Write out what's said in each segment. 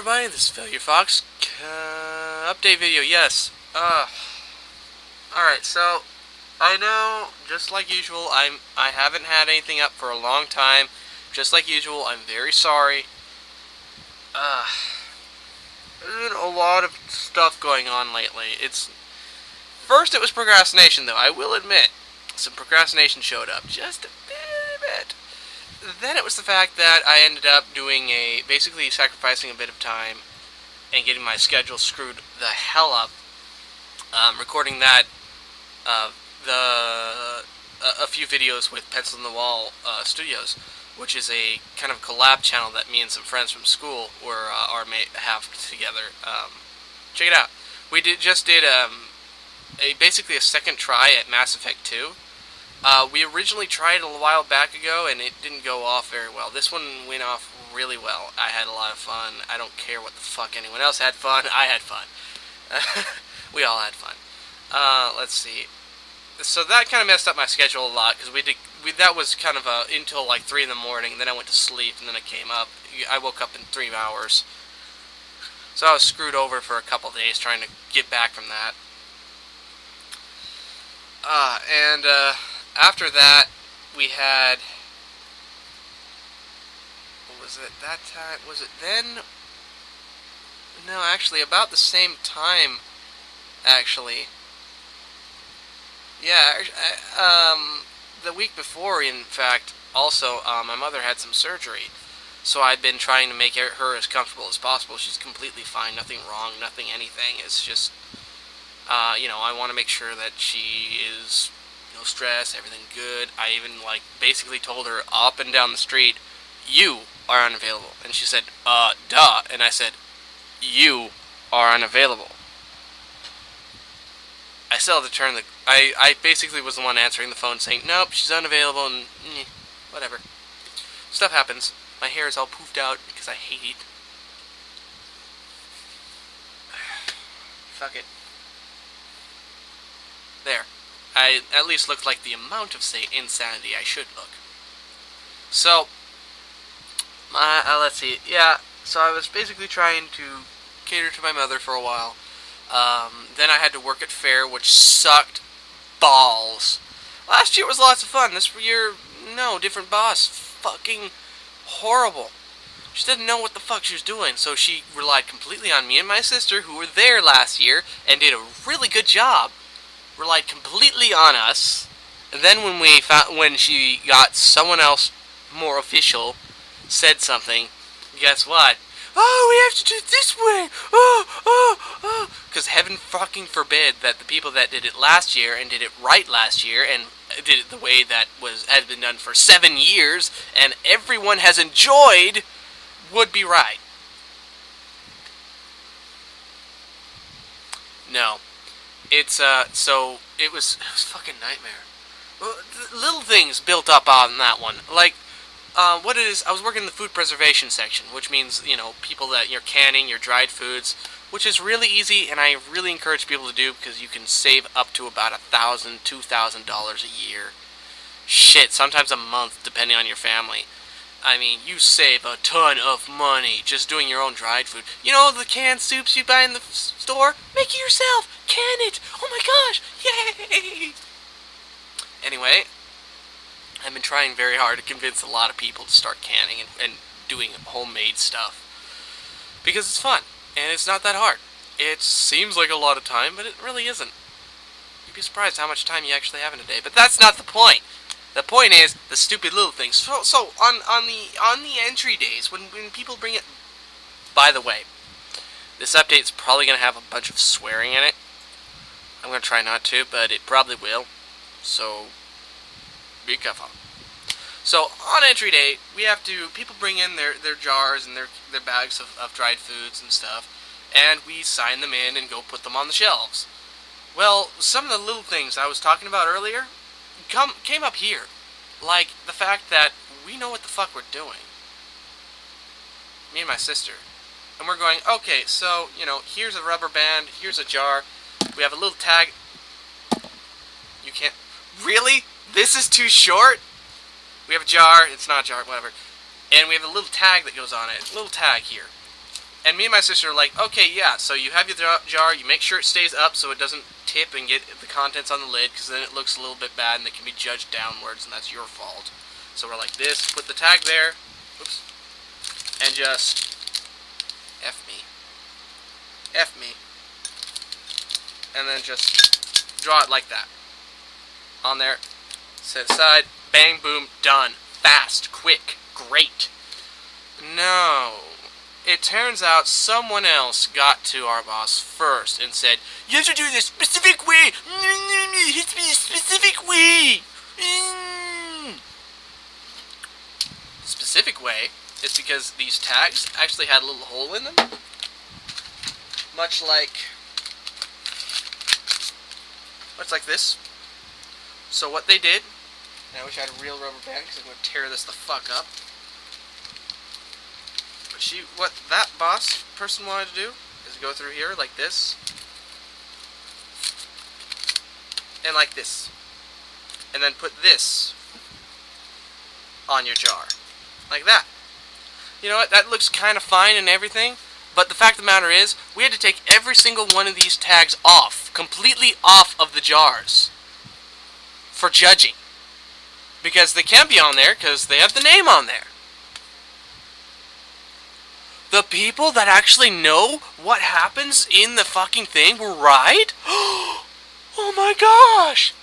everybody, this is Failure Fox. Update video, yes. Alright, so I know, just like usual, I haven't had anything up for a long time. Just like usual, I'm very sorry. There's been a lot of stuff going on lately. First it was procrastination, though, I will admit. Some procrastination showed up, just a bit. Then it was the fact that I ended up doing basically sacrificing a bit of time and getting my schedule screwed the hell up. Recording that, a few videos with Pencilinthewall Studios, which is a kind of collab channel that me and some friends from school have together. Check it out. We just did basically a second try at Mass Effect 2. We originally tried it a while back ago, and it didn't go off very well. This one went off really well. I had a lot of fun. I don't care what the fuck anyone else had fun. I had fun. We all had fun. Let's see. So that kind of messed up my schedule a lot, because that was kind of until like 3 in the morning, then I went to sleep, and then I came up. I woke up in 3 hours. So I was screwed over for a couple days trying to get back from that. After that, we had, what was it, that time, was it then? No, actually, about the same time, actually. Yeah, the week before, in fact, also, my mother had some surgery, so I'd been trying to make her as comfortable as possible. She's completely fine, nothing wrong, nothing anything. It's just, I want to make sure that she is no stress, everything good. I even, basically told her up and down the street, you are unavailable. And she said, duh. And I said, you are unavailable. I still had to turn I basically was the one answering the phone saying, nope, she's unavailable, and whatever. Stuff happens. My hair is all poofed out because I hate it. Fuck it. There. I at least looked like the amount of, insanity I should look. So, let's see. Yeah, so I was basically trying to cater to my mother for a while. Then I had to work at fair, which sucked balls. Last year was lots of fun. This year, no, different boss. Fucking horrible. She didn't know what the fuck she was doing, so she relied completely on me and my sister, who were there last year, and did a really good job. Relied completely on us. And then when she got someone else more official said something, guess what? Oh, we have to do it this way. Oh. Because heaven fucking forbid that the people that did it last year and did it right last year and did it the way that has been done for 7 years and everyone has enjoyed would be right. No. It's, so, it was fucking nightmare. Little things built up on that one. Like, what it is, I was working in the food preservation section, which means, people that you're canning your dried foods, which is really easy, and I really encourage people to do, because you can save up to about $1,000, $2,000 a year. Shit, sometimes a month, depending on your family. I mean, you save a ton of money just doing your own dried food. You know, the canned soups you buy in the store? Make it yourself! Can it! Oh my gosh! Yay! Anyway, I've been trying very hard to convince a lot of people to start canning and doing homemade stuff. Because it's fun, and it's not that hard. It seems like a lot of time, but it really isn't. You'd be surprised how much time you actually have in a day. But that's not the point. The point is the stupid little things. So on the entry days, when people bring it. By the way, this update's probably gonna have a bunch of swearing in it. I'm gonna try not to, but it probably will. So be careful. So on entry day, people bring in their jars and their bags of dried foods and stuff, and we sign them in and go put them on the shelves. Well, some of the little things I was talking about earlier came up here. Like the fact that we know what the fuck we're doing. Me and my sister. And we're going, okay, so, here's a rubber band, here's a jar, we have a little tag. You can't, really? This is too short? We have a jar, it's not a jar, whatever. And we have a little tag that goes on it, a little tag here. And me and my sister are like, okay, yeah, so you have your jar, you make sure it stays up so it doesn't tip and get the contents on the lid, because then it looks a little bit bad and they can be judged downwards, and that's your fault. So we're like this, put the tag there, oops, and just F me. F me. And then just draw it like that. On there, set aside, bang, boom, done. Fast, quick, great. No. It turns out someone else got to our boss first and said, you have to do this specific way! It has to be a specific way! The specific way is because these tags actually had a little hole in them. Much like this. So what they did, and I wish I had a real rubber band because I'm going to tear this the fuck up. What that boss person wanted to do is go through here like this, and like this, and then put this on your jar, like that. You know what, that looks kind of fine and everything, but the fact of the matter is, we had to take every single one of these tags off, completely off of the jars, for judging. Because they can't be on there, because they have the name on there. The people that actually know what happens in the fucking thing were right? Oh my gosh!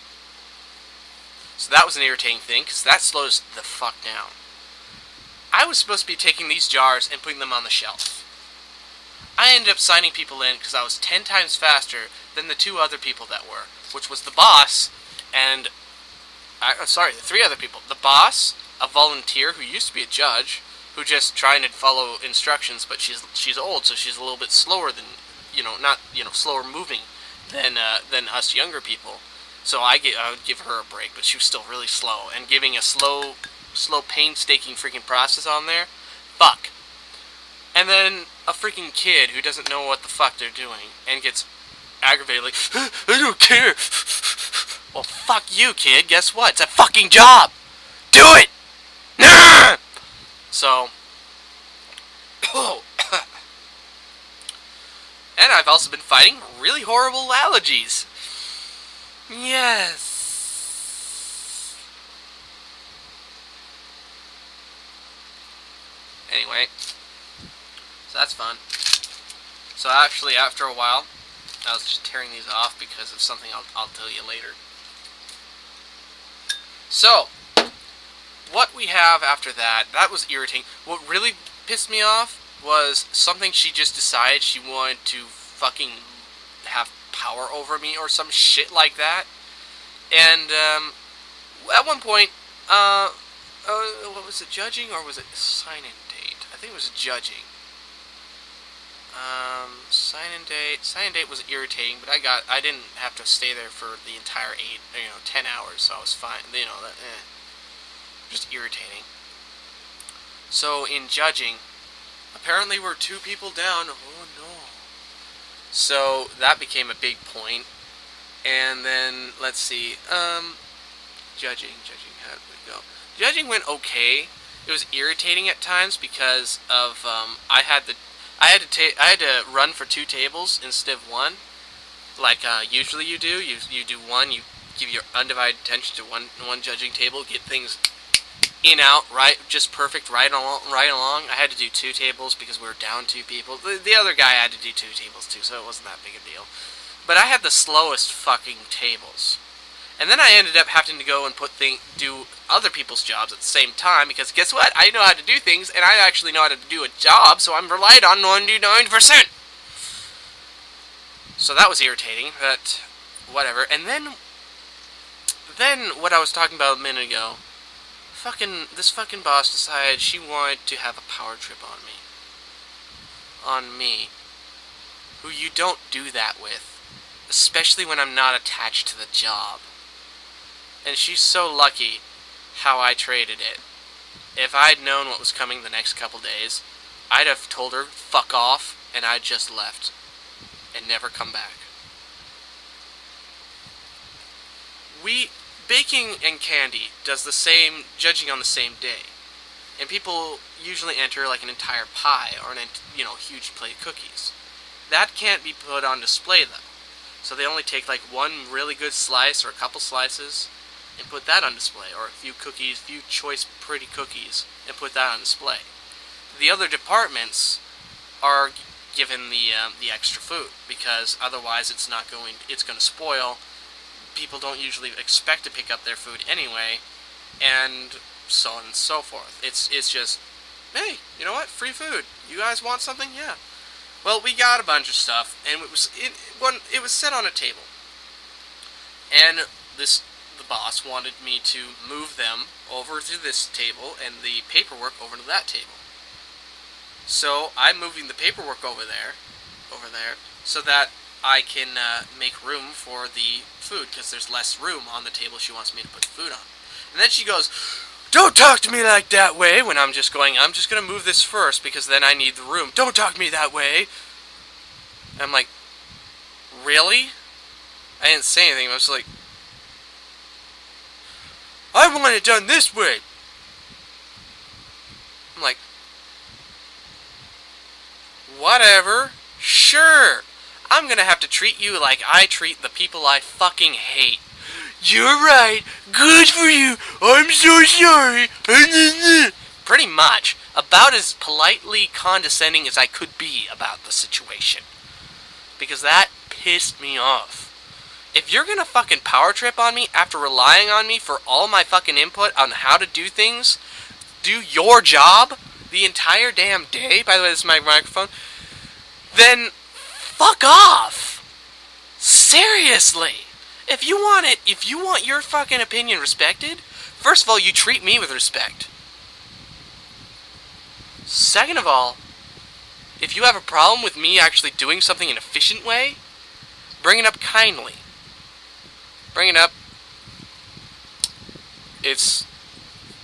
So that was an irritating thing, because that slows the fuck down. I was supposed to be taking these jars and putting them on the shelf. I ended up signing people in because I was 10 times faster than the 2 other people that were, which was the boss and... the 3 other people. The boss, a volunteer who used to be a judge, who just trying to follow instructions, but she's old, so she's a little bit slower than, not, slower moving than us younger people. So I would give her a break, but she was still really slow, and giving a slow, painstaking freaking process on there, fuck. And then a freaking kid who doesn't know what the fuck they're doing, and gets aggravated, like, I don't care. Well, fuck you, kid, guess what? It's a fucking job! Do it! Nah! So, and I've also been fighting really horrible allergies. Yes. Anyway, so that's fun. So actually, after a while, I was just tearing these off because of something I'll tell you later. So, what we have after that was irritating. What really pissed me off was something she just decided she wanted to fucking have power over me or some shit like that. And at one point, what was it, judging or was it sign-in date? I think it was judging. Sign-in date was irritating, but I didn't have to stay there for the entire 10 hours, so I was fine. Just irritating. So in judging, apparently we're 2 people down. Oh no. So that became a big point. And then let's see. Judging, how did we go? Judging went okay. It was irritating at times because of I had to run for 2 tables instead of 1. Like usually you do. You do 1. You give your undivided attention to one judging table. Get things in, out, right, just perfect, right along. I had to do 2 tables because we were down 2 people. The other guy had to do 2 tables too, so it wasn't that big a deal. But I had the slowest fucking tables. And then I ended up having to go and do other people's jobs at the same time, because guess what? I know how to do things, and I actually know how to do a job, so I'm relied on 99%. So that was irritating, but whatever. And then what I was talking about a minute ago, this fucking boss decided she wanted to have a power trip on me. On me. Who you don't do that with. Especially when I'm not attached to the job. And she's so lucky how I traded it. If I'd known what was coming the next couple days, I'd have told her, fuck off, and I'd just left. And never come back. Baking and candy does the same, judging on the same day. and people usually enter like an entire pie or huge plate of cookies. That can't be put on display though. So they only take like one really good slice or a couple slices and put that on display, or a few cookies, few choice pretty cookies, and put that on display. The other departments are given the extra food, because otherwise it's going to spoil. People don't usually expect to pick up their food anyway, and so on and so forth. It's just, hey, you know what? Free food. You guys want something? Yeah. Well, we got a bunch of stuff, and it was set on a table, and the boss wanted me to move them over to this table and the paperwork over to that table. So I'm moving the paperwork over there, so that I can make room for the food, because there's less room on the table she wants me to put the food on. And then she goes, "Don't talk to me like that way," when I'm just going to move this first, because then I need the room. "Don't talk to me that way." And I'm like, really? I didn't say anything. I was like, "I want it done this way." I'm like, whatever, sure. I'm gonna have to treat you like I treat the people I fucking hate. "You're right. Good for you. I'm so sorry." Pretty much. About as politely condescending as I could be about the situation. Because that pissed me off. If you're gonna fucking power trip on me after relying on me for all my fucking input on how to do things, do your job the entire damn day, by the way, this is my microphone, then fuck off. Seriously. If you want your fucking opinion respected, first of all, you treat me with respect. Second of all, if you have a problem with me actually doing something in an efficient way, bring it up kindly. Bring it up.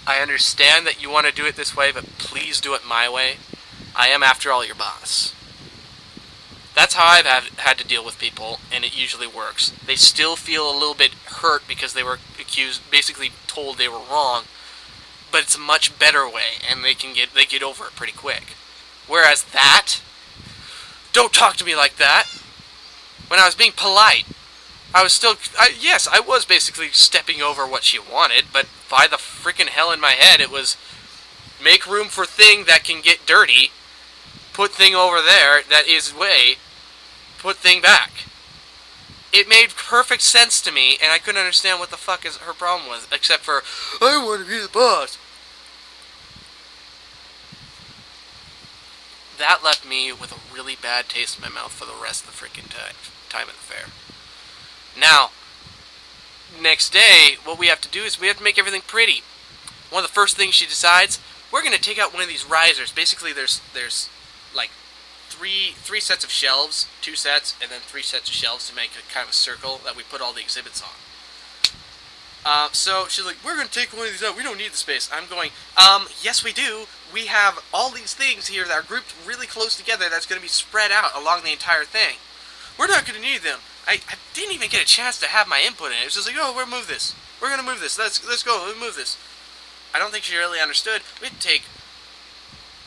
I understand that you want to do it this way, but please do it my way. I am, after all, your boss. That's how I've had to deal with people, and it usually works. They still feel a little bit hurt because they were basically told they were wrong, but it's a much better way, and they get over it pretty quick. Whereas that, "Don't talk to me like that," when I was being polite, I was basically stepping over what she wanted, but by the freaking hell in my head, it was make room for thing that can get dirty, put thing over there that is way, put thing back. It made perfect sense to me, and I couldn't understand what the fuck her problem was, except for, "I want to be the boss." That left me with a really bad taste in my mouth for the rest of the freaking time at the fair. Now, next day, what we have to do is we have to make everything pretty. One of the first things she decides, we're going to take out one of these risers. Basically, there's like three sets of shelves, 2 sets, and then 3 sets of shelves to make a kind of a circle that we put all the exhibits on. So she's like, "We're going to take one of these out. We don't need the space." I'm going, yes we do. We have all these things here that are grouped really close together that's going to be spread out along the entire thing. We're not going to need them. I didn't even get a chance to have my input in it. It was just like, "Oh, we're going to move this. We're going to move this. Let's go. Let's move this." I don't think she really understood. We had to take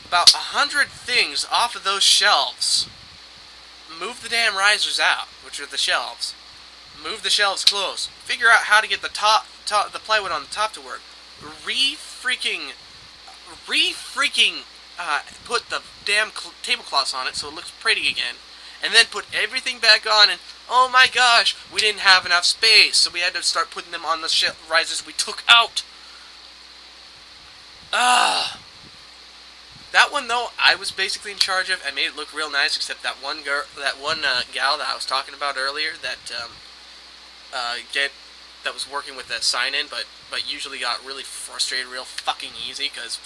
about 100 things off of those shelves. Move the damn risers out, which are the shelves. Move the shelves close. Figure out how to get the plywood on the top to work. Re-freaking put the damn tablecloths on it so it looks pretty again. And then put everything back on, and oh my gosh, we didn't have enough space, so we had to start putting them on the risers we took out. That one though, I was basically in charge of. I made it look real nice, except that one gal that I was talking about earlier that that was working with that sign-in, but usually got really frustrated real fucking easy because.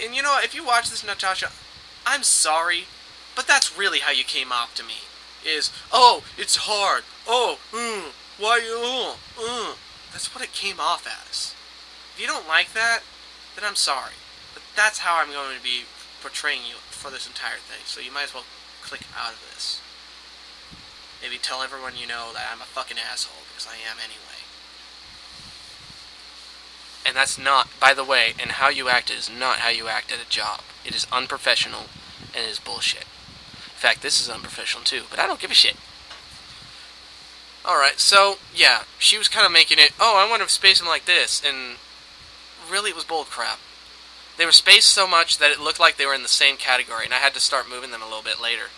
And you know, if you watch this, Natasha, I'm sorry, but that's really how you came off to me. Is, "Oh, it's hard. Oh, why you? That's what it came off as. If you don't like that, then I'm sorry. But that's how I'm going to be portraying you for this entire thing. So you might as well click out of this. Maybe tell everyone you know that I'm a fucking asshole, because I am anyway. And that's not, by the way, and how you act is not how you act at a job. It is unprofessional, and it is bullshit. In fact, this is unprofessional too, but I don't give a shit. Alright, so, yeah, she was kind of making it, oh, I want to space them like this, and really it was bull crap. They were spaced so much that it looked like they were in the same category, and I had to start moving them a little bit later.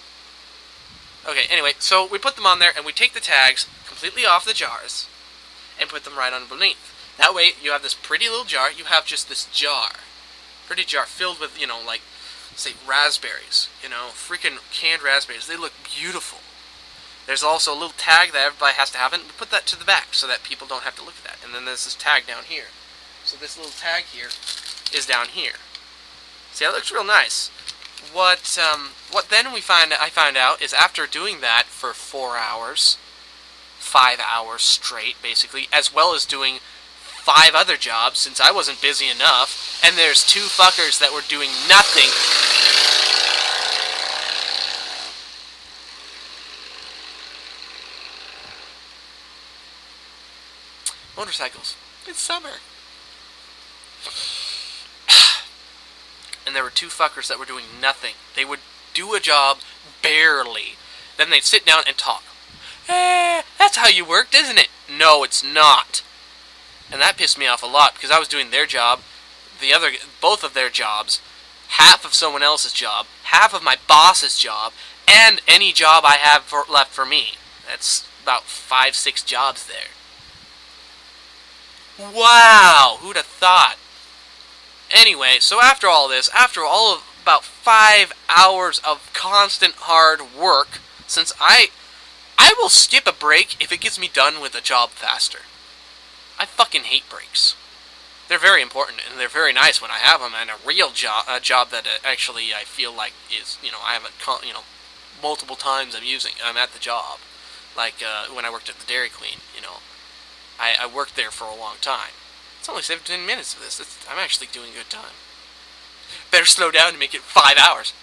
Okay, anyway, so we put them on there, and we take the tags completely off the jars, and put them right underneath. That way, you have this pretty little jar, you have just this jar. Pretty jar filled with, like, say, raspberries. Freaking canned raspberries. They look beautiful. There's also a little tag that everybody has to have, and we put that to the back so that people don't have to look at that. And then there's this tag down here. So this little tag here is down here. See, that looks real nice. What then I found out is after doing that for 4 hours, 5 hours straight, basically, as well as doing 5 other jobs, since I wasn't busy enough, and there's 2 fuckers that were doing nothing. Motorcycles. It's summer. And there were 2 fuckers that were doing nothing. They would do a job barely. Then they'd sit down and talk. That's how you worked, isn't it? No, it's not. And that pissed me off a lot, because I was doing their job, both of their jobs, half of someone else's job, half of my boss's job, and any job I have left for me. That's about 5, 6 jobs there. Wow, who'd have thought? Anyway, so after all this, after all of about 5 hours of constant hard work, since I will skip a break if it gets me done with a job faster. I fucking hate breaks. They're very important, and they're very nice when I have them, and a real job, that actually I feel like is, I have it, multiple times I'm at the job. Like, when I worked at the Dairy Queen, I worked there for a long time. It's only 17 minutes of this. I'm actually doing a good time. Better slow down to make it 5 hours.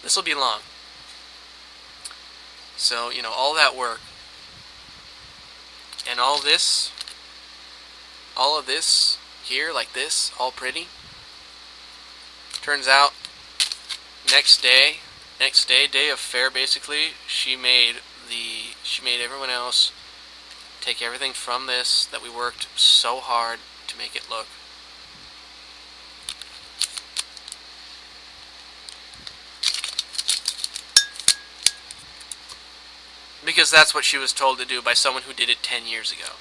This will be long. So, all that work, and all of this here, like this, all pretty. Turns out, next day of fair, basically, she made everyone else take everything from this that we worked so hard to make it look. Because that's what she was told to do by someone who did it 10 years ago.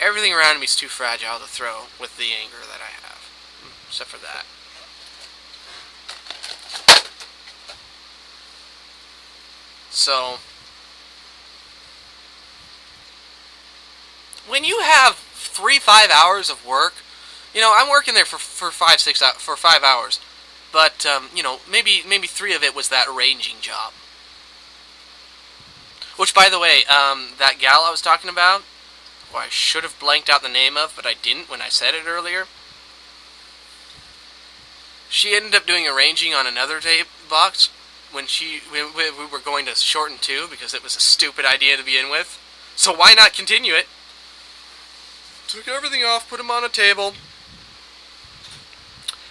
Everything around me is too fragile to throw with the anger that I have. Except for that. So, when you have 3-5 hours of work, I'm working there for 5 hours, but maybe 3 of it was that arranging job. Which, by the way, that gal I was talking about, who I should have blanked out the name of, but I didn't when I said it earlier. She ended up doing arranging on another tape box when we were going to shorten 2 because it was a stupid idea to begin with. So why not continue it? Took everything off, put them on a table,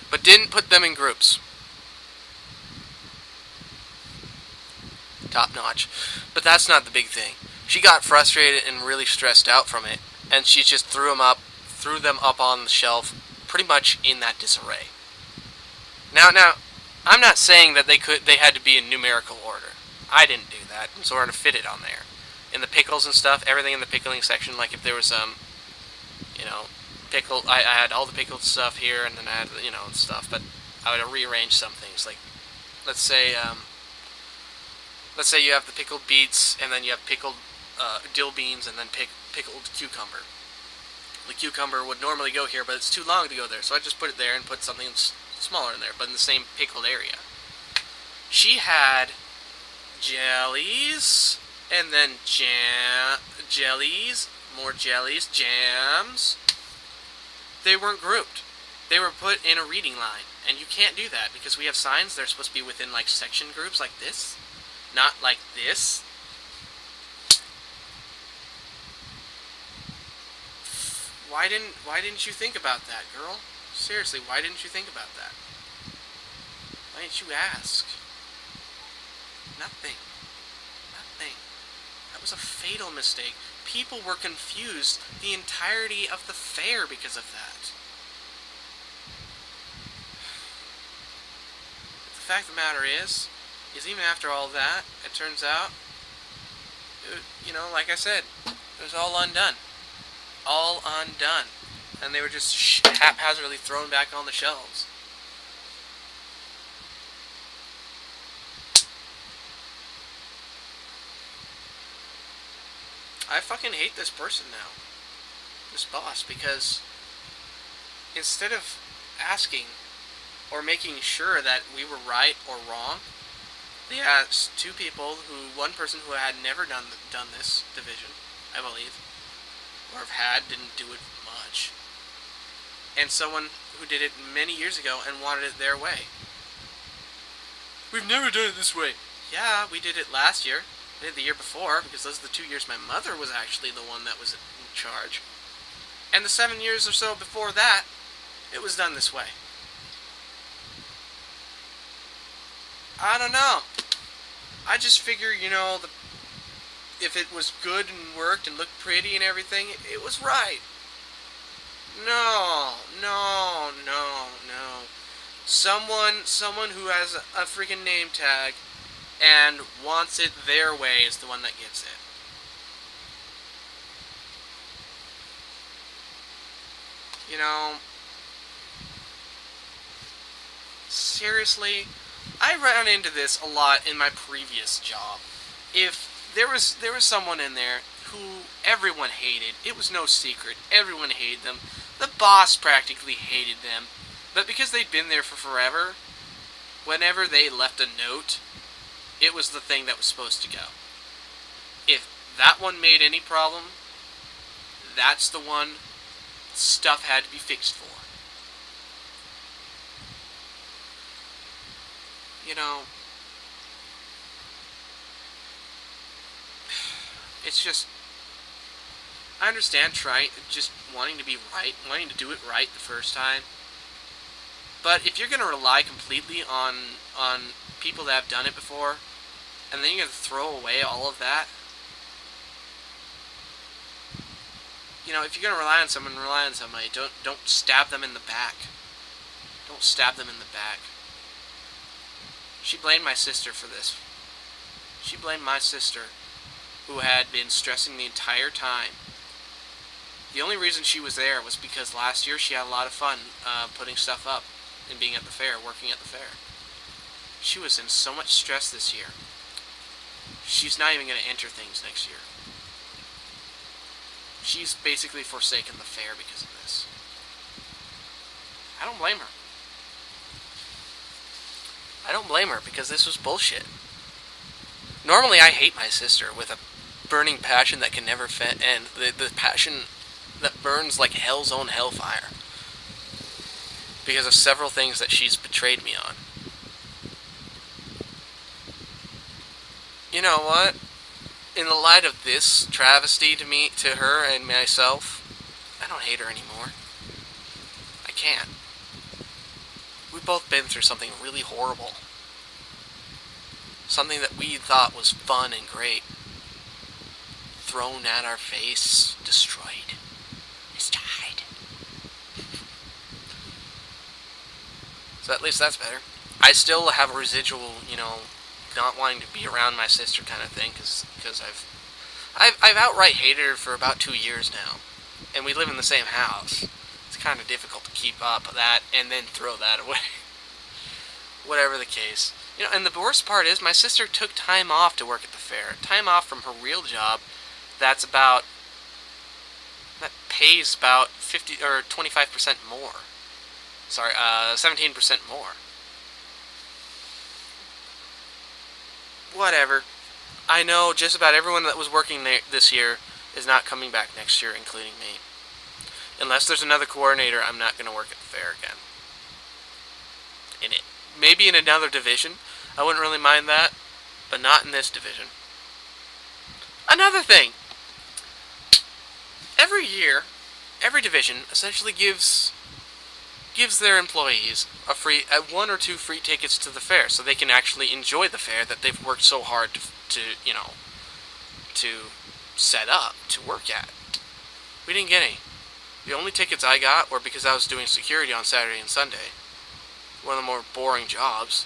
but didn't put them in groups. Top notch. But that's not the big thing. She got frustrated and really stressed out from it, and she just threw them up on the shelf, pretty much in that disarray. Now, I'm not saying that they had to be in numerical order. I didn't do that, so we're gonna fit it on there. In the pickles and stuff, everything in the pickling section, like if there was pickle, I had all the pickled stuff here, and then I had, stuff, but I would rearrange some things, like, let's say you have the pickled beets, and then you have pickled dill beans, and then pickled cucumber. The cucumber would normally go here, but it's too long to go there, so I just put it there and put something smaller in there, but in the same pickled area. She had jellies, and then jellies, more jellies, jams. They weren't grouped. They were put in a reading line, and you can't do that because we have signs. They're supposed to be within like section groups like this. Not like this. Why didn't you think about that, girl? Seriously, why didn't you think about that? Why didn't you ask? Nothing. Nothing. That was a fatal mistake. People were confused the entirety of the fair because of that. But the fact of the matter is even after all that, it turns out, you know, like I said, it was all undone. All undone. And they were just haphazardly thrown back on the shelves. I fucking hate this person now. This boss, because instead of asking or making sure that we were right or wrong, they asked two people one person who had never done this division, I believe, or didn't do it much, and someone who did it many years ago and wanted it their way. We've never done it this way. Yeah, we did it last year. We did it the year before, because those are the 2 years my mother was actually the one that was in charge. And the 7 years or so before that, it was done this way. I don't know. I just figure, you know, if it was good and worked and looked pretty and everything, it was right. No. Someone who has a freaking name tag and wants it their way is the one that gets it. You know, seriously, I ran into this a lot in my previous job. If there was someone in there who everyone hated, it was no secret, everyone hated them, the boss practically hated them, but because they'd been there for forever, whenever they left a note, it was the thing that was supposed to go. If that one made any problem, that's the one stuff had to be fixed for. You know, it's just, I understand just wanting to be right, wanting to do it right the first time, but if you're going to rely completely on people that have done it before, and then you're going to throw away all of that, you know, if you're going to rely on someone, rely on somebody. Don't stab them in the back. Don't stab them in the back. She blamed my sister for this. She blamed my sister, who had been stressing the entire time. The only reason she was there was because last year she had a lot of fun putting stuff up and being at the fair, working at the fair. She was in so much stress this year. She's not even going to enter things next year. She's basically forsaken the fair because of this. I don't blame her. I don't blame her, because this was bullshit. Normally I hate my sister with a burning passion that can never end. The passion that burns like hell's own hellfire. Because of several things that she's betrayed me on. You know what? In the light of this travesty to her and myself, I don't hate her anymore. I can't. We've both been through something really horrible. Something that we thought was fun and great. Thrown at our face, destroyed. Misdied. So at least that's better. I still have a residual, you know, not wanting to be around my sister kind of thing, because I've outright hated her for about 2 years now, and we live in the same house. It's kind of difficult to keep up that and then throw that away. Whatever the case, you know. And the worst part is, my sister took time off to work at the fair. Time off from her real job. That pays about 50 or 25% more. Sorry, 17% more. Whatever. I know just about everyone that was working this year is not coming back next year, including me. Unless there's another coordinator, I'm not going to work at the fair again. Maybe in another division. I wouldn't really mind that. but not in this division. Another thing. Every year, every division essentially gives their employees a free, one or two free tickets to the fair, so they can actually enjoy the fair that they've worked so hard to set up, to work at. We didn't get any. The only tickets I got were because I was doing security on Saturday and Sunday. One of the more boring jobs.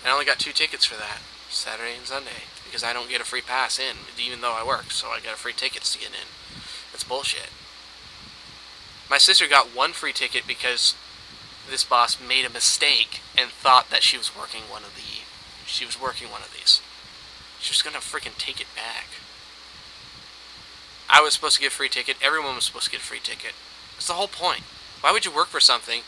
And I only got 2 tickets for that, Saturday and Sunday, because I don't get a free pass in, even though I work, so I got free tickets to get in. That's bullshit. My sister got 1 free ticket because this boss made a mistake and thought that she was working one of these. She was gonna freaking take it back. I was supposed to get a free ticket. Everyone was supposed to get a free ticket. That's the whole point. Why would you work for something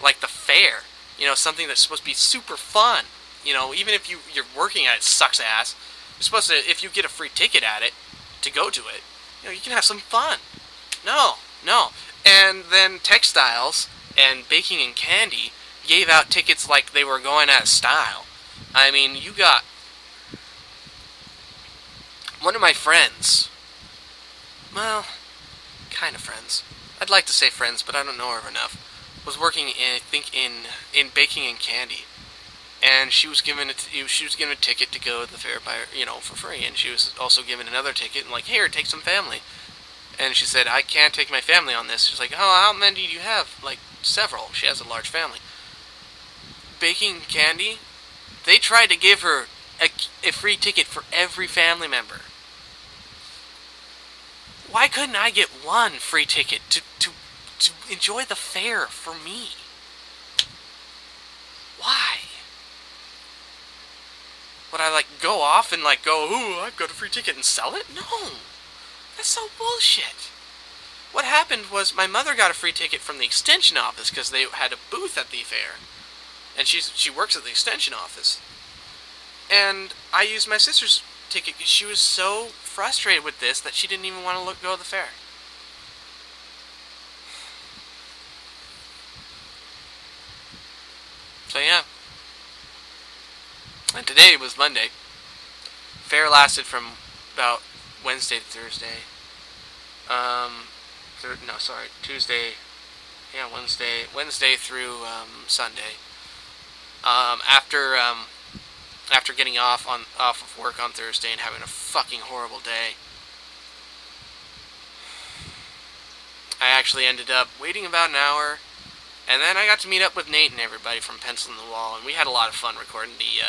like the fair? You know, something that's supposed to be super fun. You know, even if you're working at it, sucks ass. You're supposed to, if you get a free ticket at it, to go to it, you know, you can have some fun. No. And then textiles and baking and candy gave out tickets like they were going out of style. I mean, you got one of my friends, well, kind of friends, I'd like to say friends, but I don't know her enough, was working in, I think, in baking and candy, and she was given a ticket to go to the fair for free, and she was also given another ticket and like, here, take some family. And she said, I can't take my family on this. She's like, oh, how many do you have? Like, several. She has a large family. Baking candy, they tried to give her a free ticket for every family member. Why couldn't I get 1 free ticket to enjoy the fair for me? Why? Would I, like, go off and, like, go, ooh, I've got a free ticket and sell it? No! That's so bullshit. What happened was my mother got a free ticket from the extension office because they had a booth at the fair. And she works at the extension office. And I used my sister's ticket because she was so frustrated with this that she didn't even want to go to the fair. So yeah. And today was Monday. Fair lasted from about Wednesday to Thursday. Tuesday. Yeah, Wednesday through Sunday. After getting off of work on Thursday and having a fucking horrible day, I actually ended up waiting about an hour, and then I got to meet up with Nate and everybody from Pencilinthewall, and we had a lot of fun recording the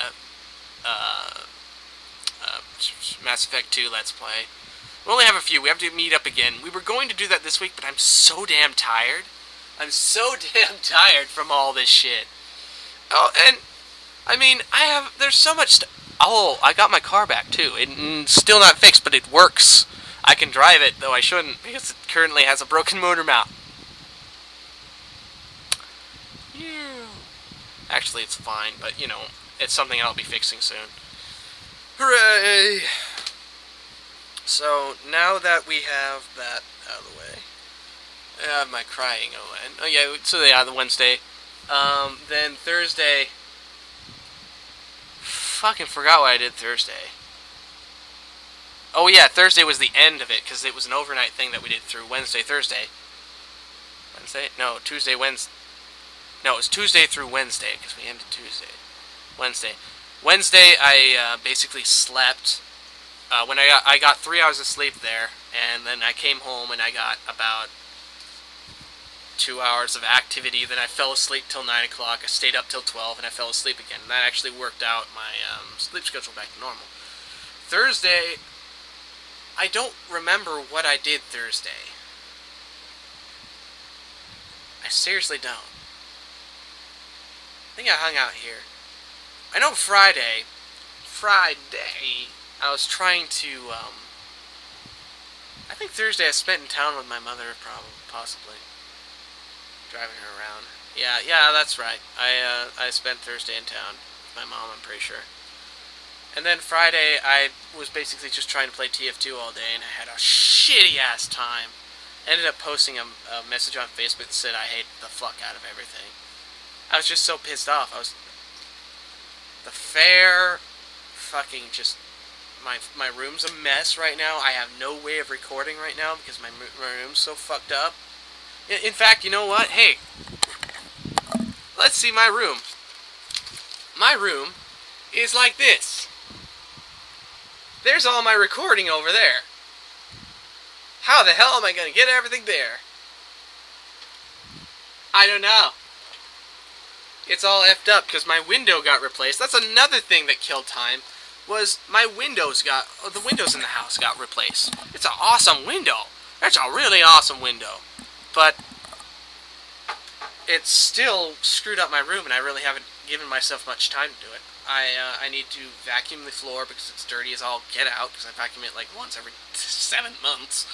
Mass Effect 2 Let's Play. We only have a few. We have to meet up again. We were going to do that this week, but I'm so damn tired. I'm so damn tired from all this shit. Oh, and I mean, there's so much oh, I got my car back too. It's still not fixed, but it works. I can drive it, though I shouldn't, because it currently has a broken motor mount. Yeah. Actually, it's fine, but, you know, it's something I'll be fixing soon. Hooray! So, now that we have that out of the way, I have my crying away. Oh yeah, so yeah, the Wednesday. Then Thursday, fucking forgot what I did Thursday. Oh yeah, Thursday was the end of it, because it was an overnight thing that we did through Wednesday, Thursday. Wednesday? No, Tuesday, Wednesday. No, it was Tuesday through Wednesday, because we ended Tuesday. Wednesday, I basically slept. When I got 3 hours of sleep there, and then I came home and I got about 2 hours of activity. Then I fell asleep till 9 o'clock. I stayed up till 12, and I fell asleep again. And that actually worked out my sleep schedule back to normal. Thursday, I don't remember what I did Thursday. I seriously don't. I think I hung out here. I know Friday, I was trying to, I think Thursday I spent in town with my mother, possibly. Driving her around. Yeah, that's right. I spent Thursday in town with my mom, I'm pretty sure. And then Friday, I was basically just trying to play TF2 all day, and I had a shitty-ass time. Ended up posting a message on Facebook that said I hate the fuck out of everything. I was just so pissed off. The fair fucking just my room's a mess right now. I have no way of recording right now because my room's so fucked up. In fact, you know what? Hey, let's see my room. My room is like this. There's all my recording over there. How the hell am I going to get everything there? I don't know. It's all effed up because my window got replaced. That's another thing that killed time, was my windows the windows in the house got replaced. It's an awesome window. That's a really awesome window. But it's still screwed up my room, and I really haven't given myself much time to do it. I need to vacuum the floor because it's dirty as all get out, because I vacuum it like once every 7 months.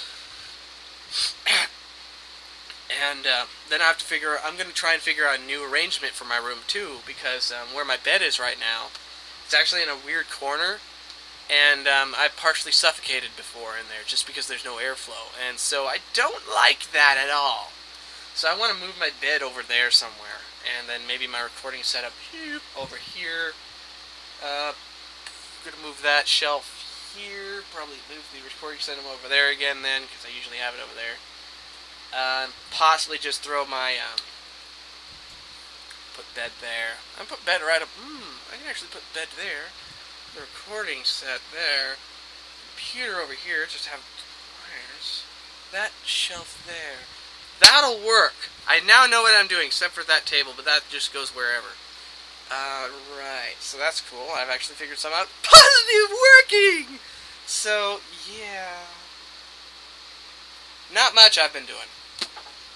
And then I have to I'm going to try and figure out a new arrangement for my room too, because where my bed is right now, it's actually in a weird corner, and I've partially suffocated before in there just because there's no airflow, and so I don't like that at all. So I want to move my bed over there somewhere, and then maybe my recording setup over here. I'm going to move that shelf here, probably move the recording setup over there again then, because I usually have it over there. Possibly just throw my, put bed there. I put bed right up, I can actually put bed there. The recording set there. Computer over here, just have wires. That shelf there. That'll work. I now know what I'm doing, except for that table, but that just goes wherever. Right, so that's cool. I've actually figured something out. Positive working! So, yeah. Not much I've been doing.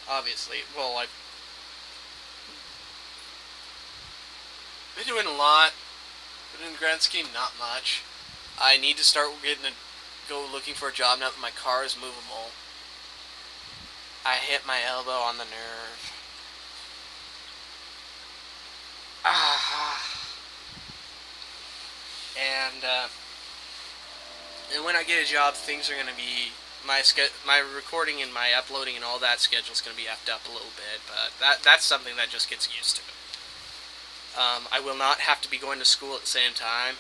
Obviously. Well, I've been doing a lot, but in the grand scheme, not much. I need to start go looking for a job now that my car is movable. I hit my elbow on the nerve. And when I get a job, things are going to be, my recording and my uploading and all that schedule is going to be effed up a little bit, but that's something that just gets used to. I will not have to be going to school at the same time,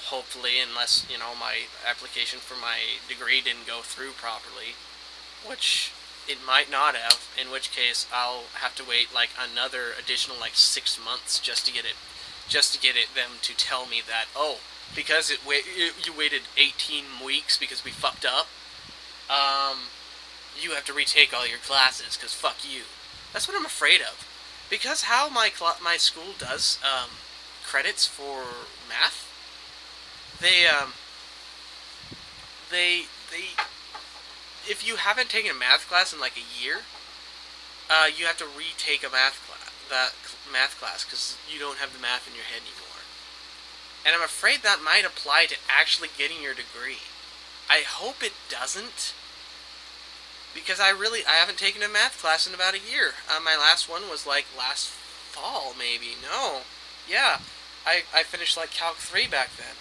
hopefully, unless, you know, my application for my degree didn't go through properly, which it might not have, in which case I'll have to wait like another additional like 6 months just to get them to tell me that, oh, because you waited 18 weeks because we fucked up, you have to retake all your classes because fuck you. That's what I'm afraid of, because how my school does credits for math, they if you haven't taken a math class in like a year, you have to retake a math class because you don't have the math in your head anymore. And I'm afraid that might apply to actually getting your degree. I hope it doesn't, because I haven't taken a math class in about a year. My last one was like last fall, maybe. No, yeah, I finished like Calc 3 back then.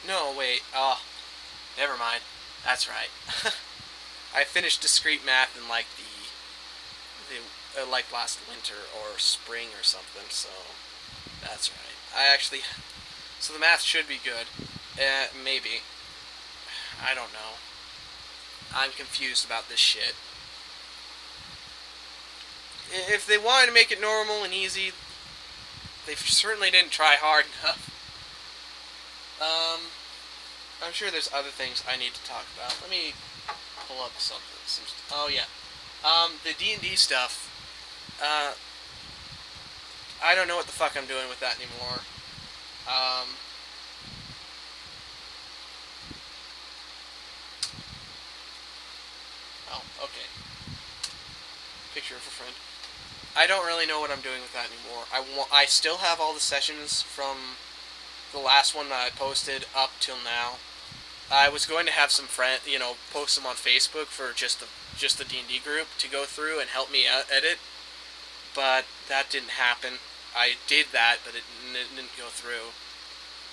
No, wait, oh, never mind. That's right. I finished discrete math in like like last winter or spring or something, so that's right. So the math should be good. Maybe. I don't know. I'm confused about this shit. If they wanted to make it normal and easy, they certainly didn't try hard enough. I'm sure there's other things I need to talk about. Let me pull up something. Oh yeah. The D&D stuff. I don't know what the fuck I'm doing with that anymore. Oh, okay. Picture of a friend. I don't really know what I'm doing with that anymore. I still have all the sessions from the last one that I posted up till now. I was going to have some post them on Facebook for just the D&D group to go through and help me edit, but that didn't happen. I did that, but it didn't go through.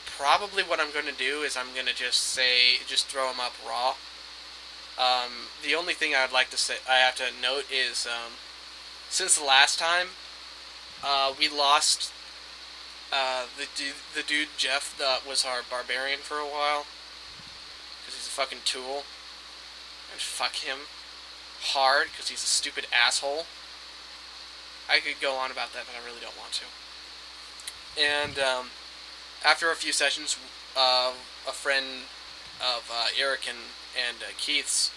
Probably what I'm going to do is I'm going to just throw them up raw. The only thing I have to note is, since the last time, we lost The dude Jeff was our barbarian for a while because he's a fucking tool, and fuck him hard because he's a stupid asshole. I could go on about that, but I really don't want to. And after a few sessions, a friend of Eric and Keith's,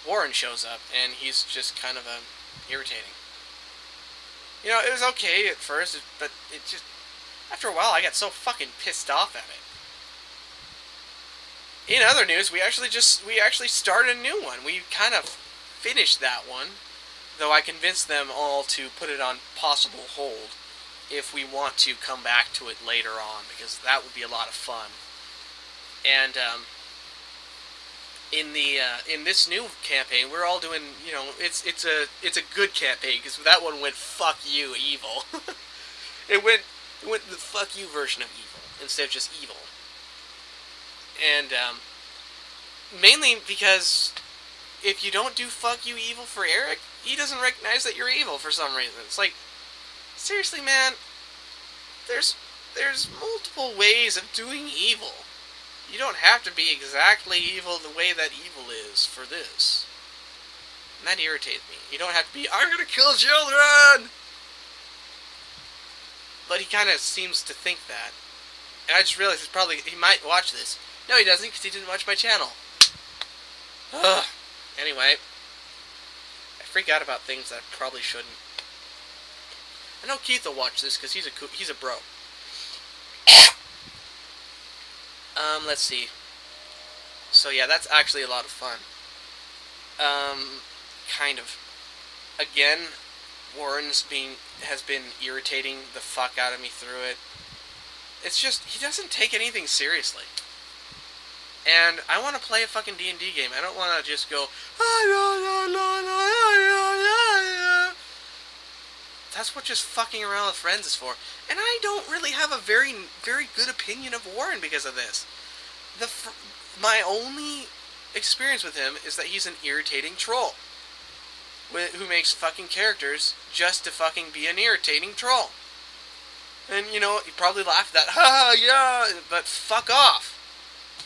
Warren, shows up, and he's just kind of irritating. You know, it was okay at first, but it just, after a while, I got so fucking pissed off at it. In other news, we actually started a new one. We kind of finished that one, though I convinced them all to put it on possible hold if we want to come back to it later on, because that would be a lot of fun. And in this new campaign, we're all doing, you know, it's a good campaign, because that one went fuck you evil. it went the fuck you version of evil instead of just evil. And mainly because if you don't do fuck you evil for Eric, he doesn't recognize that you're evil for some reason. It's like, seriously, man, there's multiple ways of doing evil. You don't have to be exactly evil the way that evil is for this. And that irritates me. You don't have to be, I'm gonna kill children! But he kind of seems to think that. And I just realized he might watch this. No, he doesn't, because he didn't watch my channel. Ugh. Anyway, I freak out about things that I probably shouldn't. I know Keith will watch this because he's a bro. Let's see. So yeah, that's actually a lot of fun. Kind of. Again, Warren's has been irritating the fuck out of me through it. It's just, he doesn't take anything seriously. And I want to play a fucking D&D game. I don't want to just go, that's what just fucking around with friends is for. And I don't really have a very, very good opinion of Warren because of this. My only experience with him is that he's an irritating troll who makes fucking characters just to fucking be an irritating troll. And, you know, you probably laughed at that, ha, yeah, but fuck off.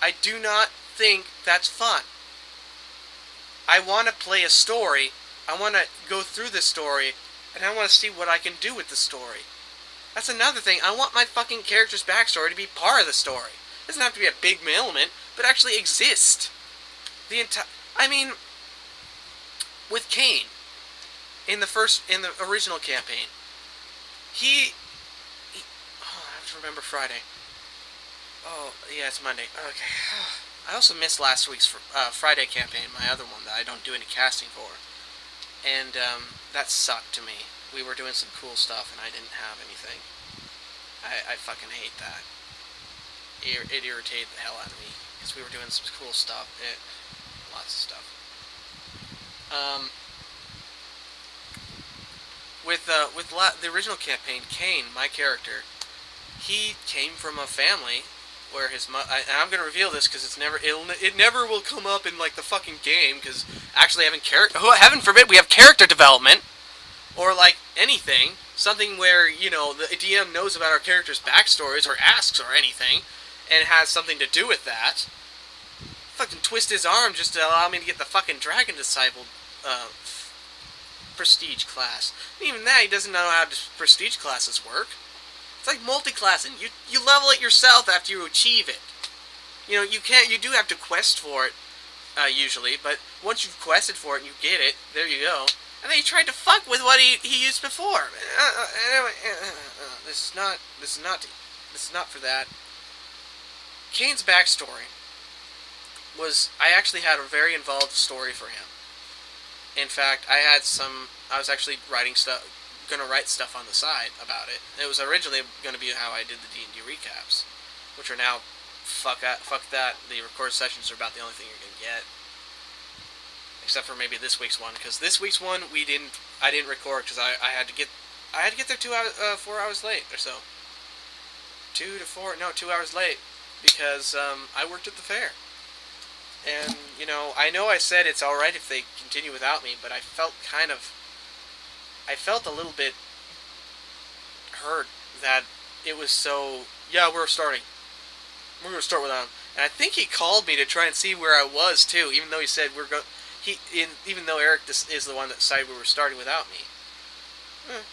I do not think that's fun. I want to play a story, I want to go through the story, and I want to see what I can do with the story. That's another thing. I want my fucking character's backstory to be part of the story. It doesn't have to be a big element, but actually exist. I mean, with Cain, in the original campaign, oh, I have to remember Friday. Oh, yeah, it's Monday. Okay. I also missed last week's Friday campaign, my other one that I don't do any casting for. And that sucked to me. We were doing some cool stuff and I didn't have anything. I fucking hate that. It irritated the hell out of me. Because we were doing some cool stuff. Lots of stuff. With the original campaign, Cain, my character, he came from a family where his mother, and I'm gonna reveal this because it never will come up in like the fucking game, because actually heaven forbid we have character development or like anything, something where, you know, the DM knows about our characters' backstories or asks or anything, and has something to do with that. Fucking twist his arm just to allow me to get the fucking Dragon Disciple prestige class. And even that, he doesn't know how prestige classes work. It's like multi-classing. You level it yourself after you achieve it. You know, you do have to quest for it, usually, but once you've quested for it and you get it, there you go. And then he tried to fuck with what he used before. Anyway, this is not for that. Cain's backstory was, I actually had a very involved story for him. In fact, I was actually gonna write stuff on the side about it. It was originally gonna be how I did the D&D recaps, which are now, fuck that, the recorded sessions are about the only thing you're gonna get. Except for maybe this week's one, because this week's one I didn't record because I had to get there 4 hours late or so. 2 hours late, because I worked at the fair. And, you know I said it's alright if they continue without me, but I felt a little bit hurt that it was so, yeah, we're starting. We're gonna start without him. And I think he called me to try and see where I was too, even though he said we're going. Even though Eric is the one that decided we were starting without me.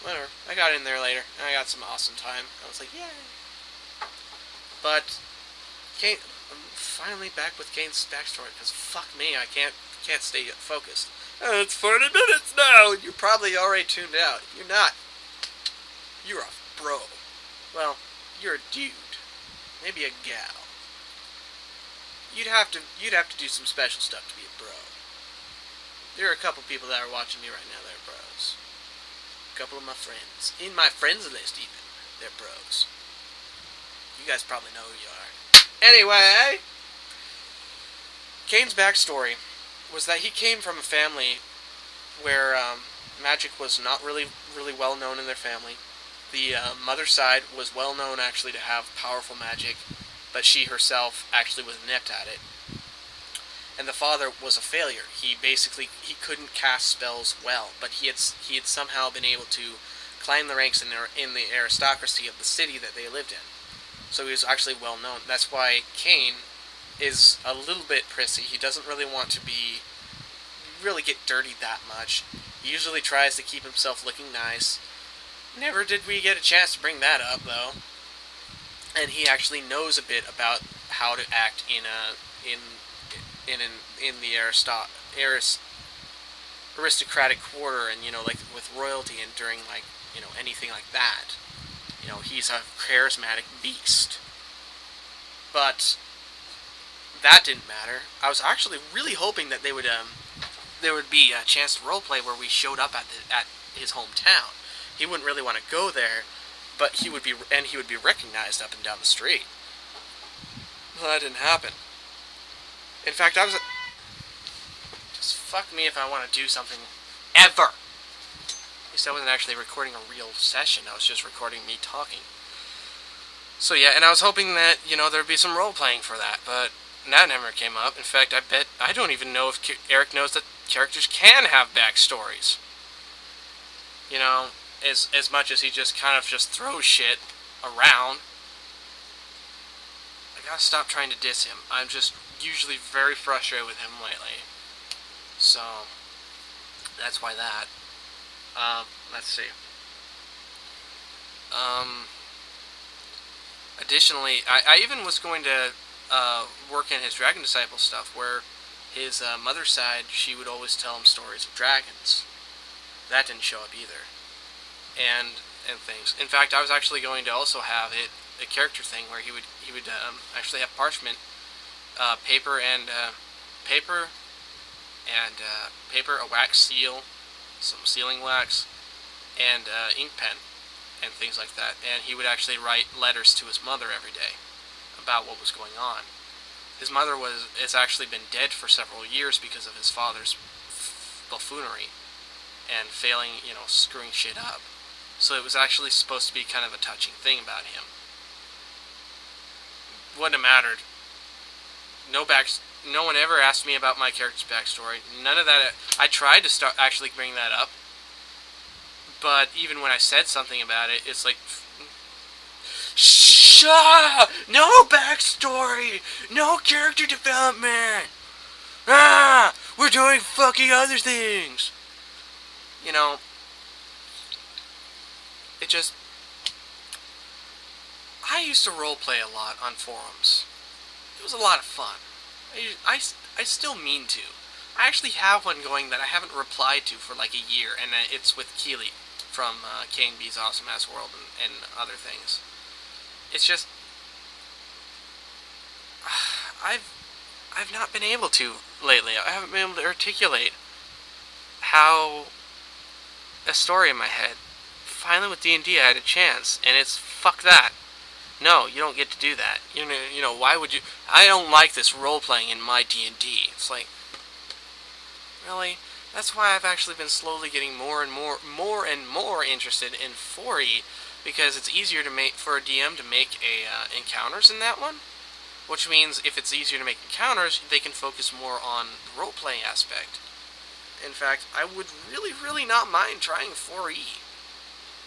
Whatever. I got in there later, and I got some awesome time. I was like, yay. But Kane, I'm finally back with Kane's backstory because fuck me, I can't stay focused. It's 40 minutes now, and you're probably already tuned out. If you're not, you're a bro. Well, you're a dude, maybe a gal. You'd have to do some special stuff to be a bro. There are a couple people that are watching me right now that are bros. A couple of my friends. In my friends list even. They're bros. You guys probably know who you are. Anyway, Kane's backstory was that he came from a family where magic was not really well known in their family. The mother's side was well known actually to have powerful magic, but she herself actually was inept at it. And the father was a failure. He couldn't cast spells well, but he had somehow been able to climb the ranks in the aristocracy of the city that they lived in. So he was actually well known. That's why Kane is a little bit prissy. He doesn't really want to really get dirty that much. He usually tries to keep himself looking nice. Never did we get a chance to bring that up though. And he actually knows a bit about how to act in the aristocratic quarter, and like with royalty and during anything like that. He's a charismatic beast. But that didn't matter. I was actually really hoping that there would be a chance to roleplay where we showed up at his hometown. He wouldn't really want to go there, but he would be recognized up and down the street. Well, that didn't happen. In fact, just fuck me if I want to do something ever. At least I wasn't actually recording a real session. I was just recording me talking. So yeah, and I was hoping that there'd be some role playing for that, but that never came up. In fact, I don't even know if Eric knows that characters can have backstories. As much as he just kind of just throws shit around. I gotta stop trying to diss him. I'm just usually very frustrated with him lately. So, that's why that. Let's see. Additionally, I even was going to work in his Dragon Disciple stuff, where his mother's side, she would always tell him stories of dragons. That didn't show up either. And things. In fact, I was actually going to also have a character thing where he would actually have parchment, paper, a wax seal, some sealing wax, and ink pen, and things like that. And he would actually write letters to his mother every day about what was going on. His mother has actually been dead for several years because of his father's buffoonery and failing, screwing shit up. So it was actually supposed to be kind of a touching thing about him. Wouldn't have mattered. No one ever asked me about my character's backstory. None of that. I tried to start actually bring that up, but even when I said something about it, it's like, shut! No backstory! No character development! We're doing fucking other things! It just... I used to roleplay a lot on forums. It was a lot of fun. I still mean to. I actually have one going that I haven't replied to for like a year, and it's with Keely from Kane B's Awesome Ass World and other things. It's just... I've not been able to lately. I haven't been able to articulate how a story in my head. Finally with D&D I had a chance, and it's fuck that. No, you don't get to do that. Why would you... I don't like this role-playing in my D&D. It's like... Really? That's why I've actually been slowly getting more and more interested in 4E, because it's easier to make for a DM to make encounters in that one. Which means if it's easier to make encounters, they can focus more on the role-playing aspect. In fact, I would really not mind trying 4E.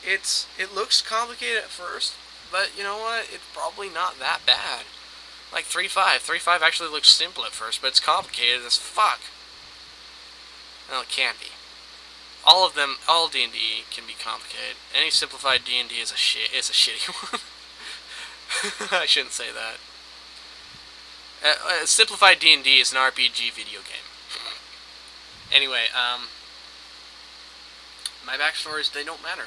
It looks complicated at first, but you know what? It's probably not that bad. Like 3.5. 3.5 actually looks simple at first, but it's complicated as fuck. Well, it can be. All of them, all D&D can be complicated. Any simplified D&D is a shitty one. I shouldn't say that. Simplified D&D is an RPG video game. Anyway, my backstories, they don't matter.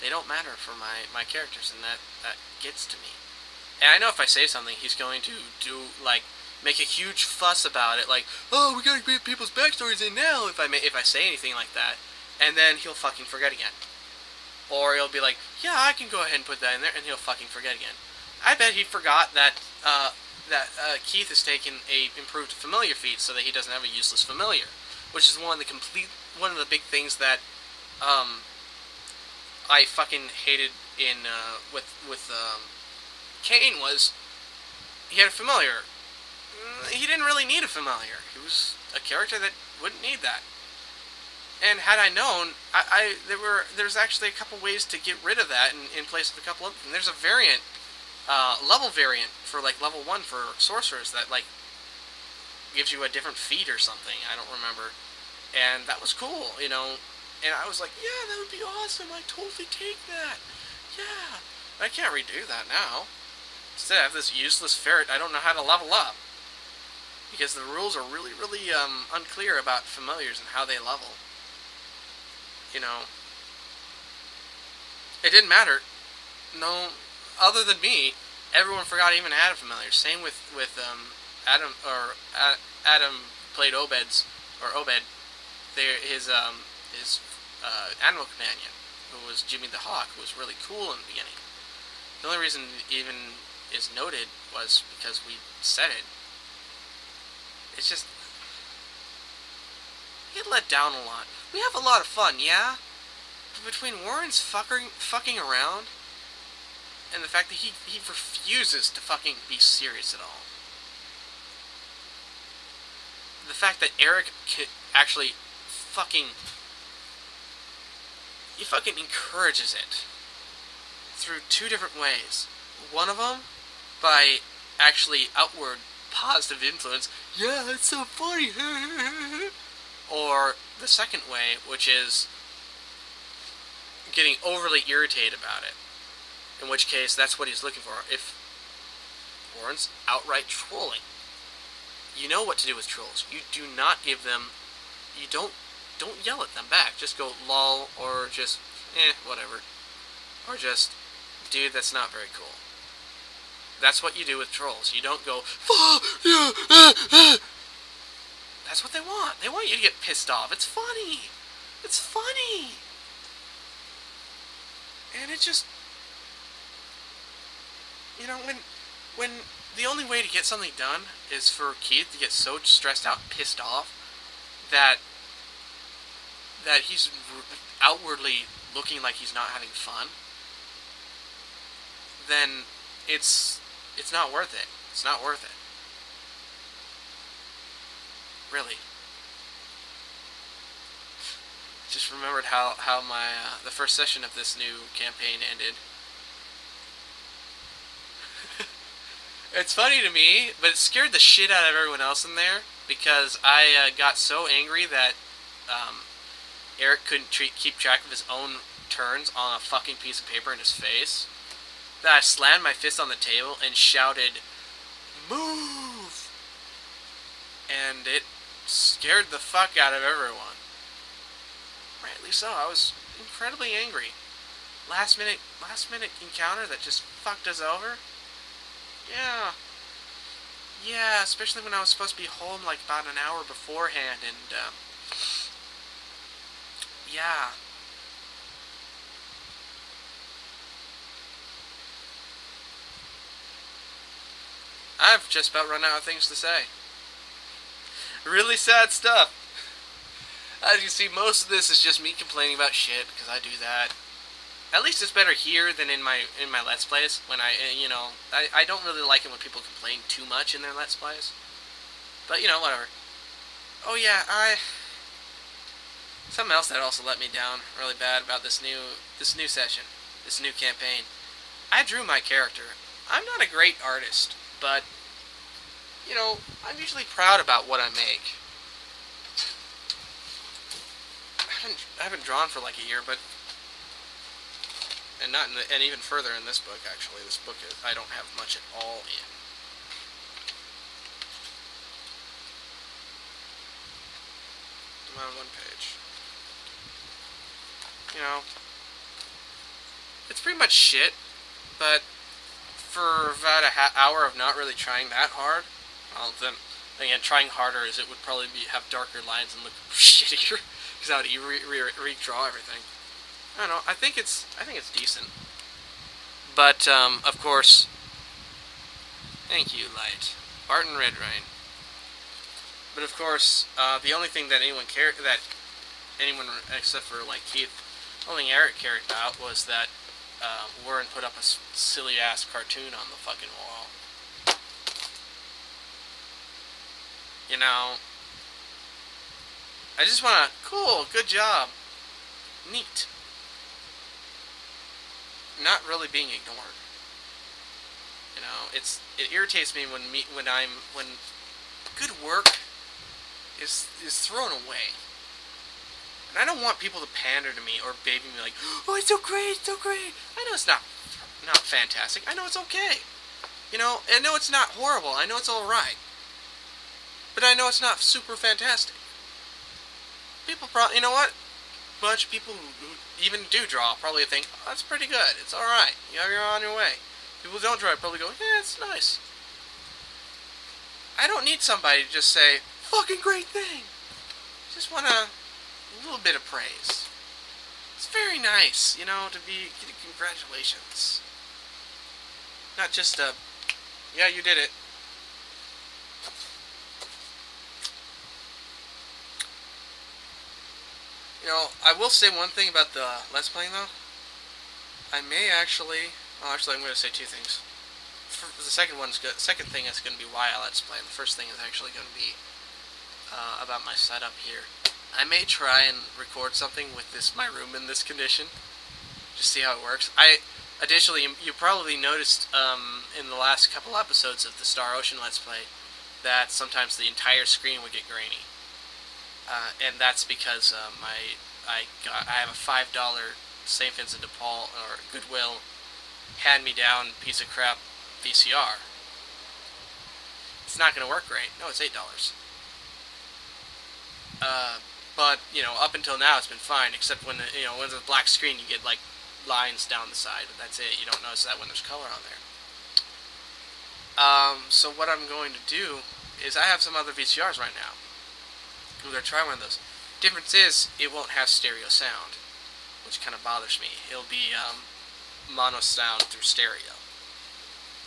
They don't matter for my characters, and that gets to me. And I know if I say something, he's going to make a huge fuss about it, like, oh, we gotta get people's backstories in now, if I say anything like that, and then he'll fucking forget again. Or he'll be like, yeah, I can go ahead and put that in there, and he'll fucking forget again. I bet he forgot that, Keith has taken a improved familiar feat so that he doesn't have a useless familiar, which is one of the big things that, I fucking hated in, with Kane was, he had a familiar. He didn't really need a familiar. He was a character that wouldn't need that. And had I known, there's actually a couple ways to get rid of that in place of a couple of them. There's a variant, level variant for like level 1 for sorcerers that like gives you a different feat or something. I don't remember. And that was cool, you know. And I was like, yeah, that would be awesome. I'd totally take that. Yeah. I can't redo that now. Instead, I have this useless ferret I don't know how to level up. Because the rules are really, really unclear about familiars and how they level. You know. It didn't matter. No, other than me, everyone forgot I even had a familiar. Same with Adam, or Adam played Obed. His animal companion, who was Jimmy the Hawk, who was really cool in the beginning. The only reason it even is noted was because we said it. It's just, we get let down a lot. We have a lot of fun, yeah? But between Warren's fucking around, and the fact that he refuses to fucking be serious at all. The fact that Eric actually he fucking encourages it through 2 different ways. One of them, by actually outward positive influence, yeah, it's so funny, or the second way, which is getting overly irritated about it, in which case that's what he's looking for. If Warren's outright trolling, you know what to do with trolls. You do not give them, you don't yell at them back. Just go lol, or just whatever, or just, dude, that's not very cool. That's what you do with trolls. You don't go, that's what they want. They want you to get pissed off. It's funny. It's funny. And it just, you know, when the only way to get something done is for Keith to get so stressed out and pissed off that he's outwardly looking like he's not having fun, then it's not worth it. It's not worth it. Really. Just remembered how my the first session of this new campaign ended. It's funny to me, but it scared the shit out of everyone else in there, because I got so angry that Eric couldn't keep track of his own turns on a fucking piece of paper in his face, that I slammed my fist on the table and shouted, "Move!" And it scared the fuck out of everyone. Rightly so. I was incredibly angry. Last minute encounter that just fucked us over. Yeah, especially when I was supposed to be home like about an hour beforehand, and yeah. I've just about run out of things to say. Really sad stuff. As you see, most of this is just me complaining about shit, because I do that. At least it's better here than in my Let's Plays, when I don't really like it when people complain too much in their Let's Plays. But, you know, whatever. Oh yeah, something else that also let me down really bad about this new session, this new campaign. I drew my character. I'm not a great artist, but, you know, I'm usually proud about what I make. I haven't drawn for like a year, but, and not in the, and even further in this book, actually. This book, I don't have much at all in. I'm on one page. You know, it's pretty much shit, but for about a hour of not really trying that hard, well, then again, trying harder is it would probably have darker lines and look shittier because I would redraw everything. I don't know. I think it's decent, but of course, thank you, Light, Barton Redrain. But of course, the only thing that anyone except for like Keith, the only thing Eric cared about was that Warren put up a silly ass cartoon on the fucking wall. You know, I just wanna, cool, good job, neat. Not really being ignored. You know, it irritates me when good work is thrown away. And I don't want people to pander to me or baby me like, oh, it's so great, it's so great. I know it's not fantastic. I know it's okay. You know, I know it's not horrible. I know it's alright. But I know it's not super fantastic. People probably, you know what? A bunch of people who even do draw probably think, oh, that's pretty good. It's alright. You're on your way. People who don't draw probably go, yeah, it's nice. I don't need somebody to just say, fucking great thing. I just want a little bit of praise. It's very nice, you know, to be getting congratulations. Not just a, yeah, you did it. You know, I will say one thing about the Let's Playing, though. I may actually, well, actually, I'm going to say two things. The second thing is going to be why I Let's Play, and the first thing is actually going to be about my setup here. I may try and record something with my room in this condition, just see how it works. Additionally, you probably noticed in the last couple episodes of the Star Ocean Let's Play that sometimes the entire screen would get grainy, and that's because I have a $5 St. Vincent de Paul or Goodwill hand-me-down piece of crap VCR. It's not going to work great. No, it's $8. But, you know, up until now it's been fine, except when, when there's a black screen you get, like, lines down the side, but that's it. You don't notice that when there's color on there. So what I'm going to do is I have some other VCRs right now. I'm going to try one of those. Difference is, it won't have stereo sound, which kind of bothers me. It'll be, mono sound through stereo.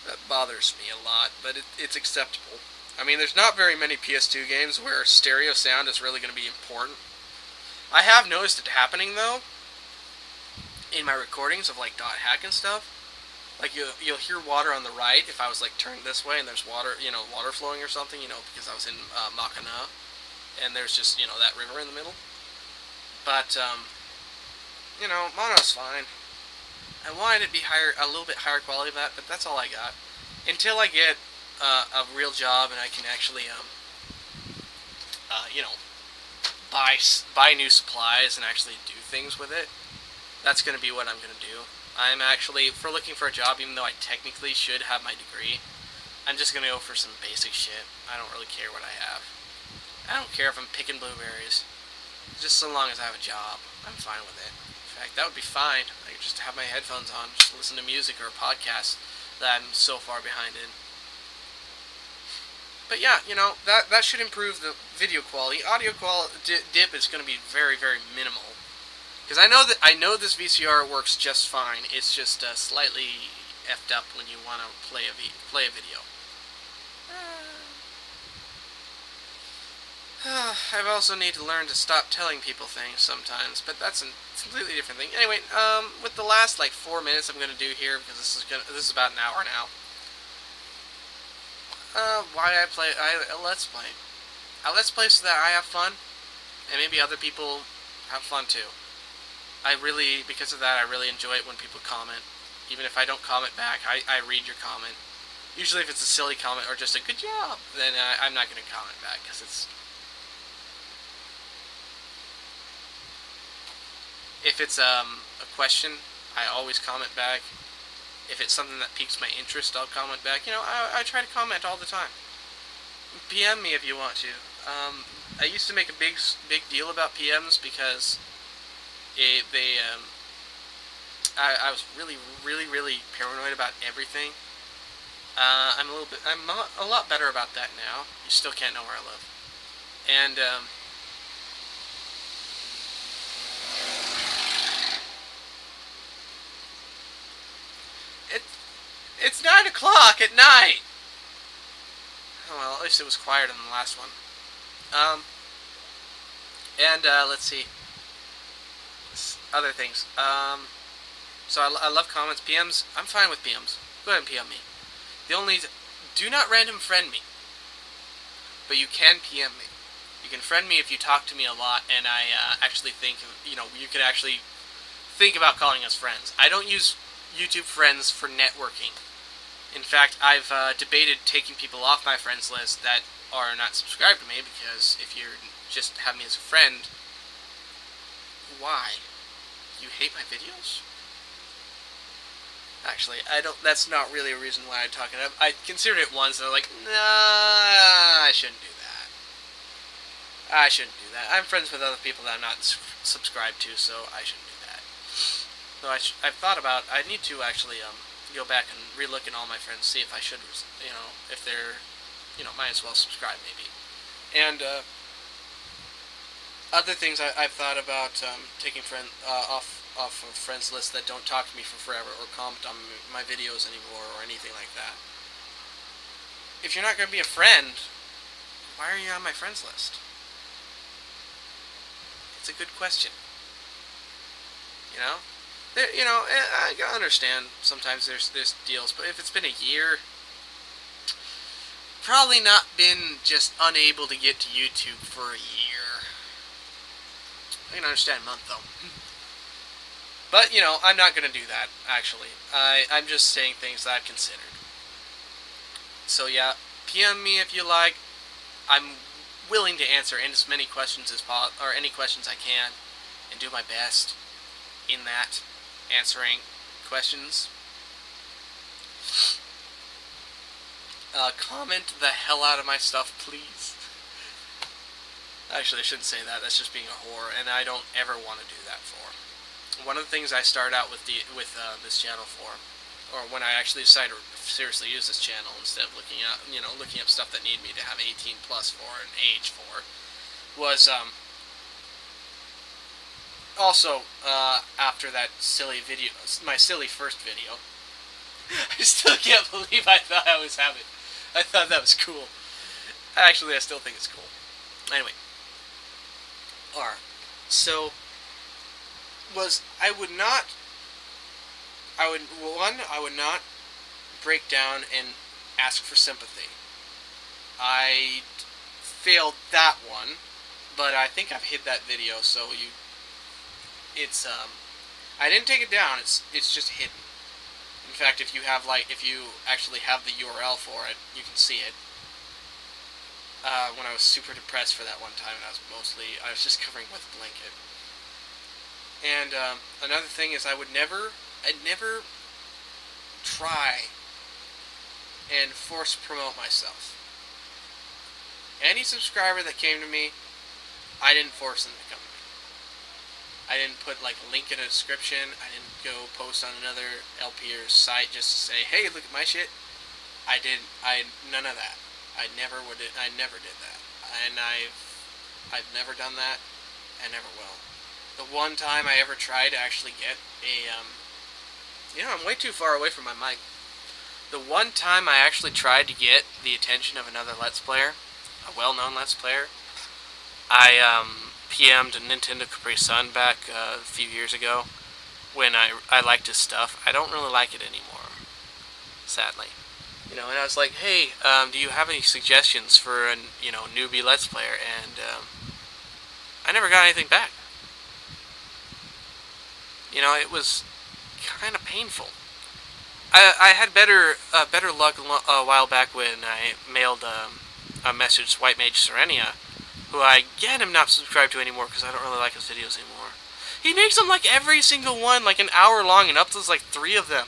That bothers me a lot, but it's acceptable. I mean, there's not very many PS2 games where stereo sound is really going to be important. I have noticed it happening, though, in my recordings of, like, dot hack and stuff. Like, you'll hear water on the right if I was, like, turned this way and there's water, water flowing or something, because I was in Makana, and there's just, that river in the middle. But, mono's fine. I wanted it to be a little bit higher quality of that, but that's all I got. Until I get a real job and I can actually, buy new supplies and actually do things with it. That's going to be what I'm going to do. I'm actually, for looking for a job, even though I technically should have my degree, I'm just going to go for some basic shit. I don't really care what I have. I don't care if I'm picking blueberries. Just so long as I have a job, I'm fine with it. In fact, that would be fine. I could just have my headphones on, just listen to music or a podcast that I'm so far behind in. But yeah, that should improve the video quality. Audio quality dip is going to be very, very minimal. Because I know this VCR works just fine. It's just slightly effed up when you want to play a video. I also need to learn to stop telling people things sometimes, but that's a completely different thing. Anyway, with the last like 4 minutes I'm going to do here, because this is about an hour now. Why I Let's Play. I Let's Play so that I have fun, and maybe other people have fun too. Because of that, I really enjoy it when people comment. Even if I don't comment back, I read your comment. Usually if it's a silly comment or just a good job, then I'm not going to comment back, because if it's a question, I always comment back. If it's something that piques my interest, I'll comment back. You know, I try to comment all the time. PM me if you want to. I used to make a big deal about PMs because I was really paranoid about everything. I'm a lot better about that now. You still can't know where I live. And it's 9 o'clock at night. Oh, well, at least it was quieter than the last one. Let's see. Other things. So I love comments. PMs, I'm fine with PMs. Go ahead and PM me. Do not random friend me. But you can PM me. You can friend me if you talk to me a lot, and I actually think, you could actually think about calling us friends. I don't use YouTube friends for networking. In fact, I've debated taking people off my friends list that are not subscribed to me, because if you just have me as a friend, why? You hate my videos? Actually, that's not really a reason why I'm talking about. I considered it once, and I'm like, nah, I shouldn't do that. I shouldn't do that. I'm friends with other people that I'm not subscribed to, so I shouldn't do that. So I've thought about, I need to actually go back and relook at all my friends, see if I should, if they're, might as well subscribe maybe. And other things I've thought about taking off of friends list that don't talk to me for forever or comment on my videos anymore or anything like that. If you're not going to be a friend, why are you on my friends list? It's a good question. I understand sometimes there's deals, but if it's been a year, probably not been just unable to get to YouTube for a year. I can understand a month though. But, I'm not going to do that, actually. I'm just saying things that I've considered. So, yeah, PM me if you like. I'm willing to answer as many questions as possible, or any questions I can, and do my best in that, answering questions. Comment the hell out of my stuff, please. Actually, I shouldn't say that. That's just being a whore, and I don't ever want to do that for. One of the things I started out with this channel for, or when I actually decided to seriously use this channel instead of looking up stuff that need me to have 18 plus for and age for, was also after that silly video, my silly first video. I still can't believe I thought I thought that was cool. Actually, I still think it's cool. Anyway, so. I would not break down and ask for sympathy. I failed that one, but I think I've hid that video, so I didn't take it down, it's just hidden. In fact, if you actually have the URL for it, you can see it. When I was super depressed for that one time, and I was just covering with a blanket. And another thing is I'd never try and force promote myself. Any subscriber that came to me, I didn't force them to come to me. I didn't put like a link in a description. I didn't go post on another LPer's site just to say, hey, look at my shit. None of that. I never did that. And I've never done that. I never will. The one time I ever tried to actually get I'm way too far away from my mic. The one time I actually tried to get the attention of another Let's Player, a well-known Let's Player, I PM'd Nintendo Capri Sun back a few years ago when I liked his stuff. I don't really like it anymore, sadly. And I was like, hey, do you have any suggestions for a newbie Let's Player? And I never got anything back. It was kind of painful. I had better luck a while back when I mailed a message to White Mage Serenia, who I again am not subscribed to anymore because I don't really like his videos anymore. He makes them like every single one like an hour long and uploads like 3 of them.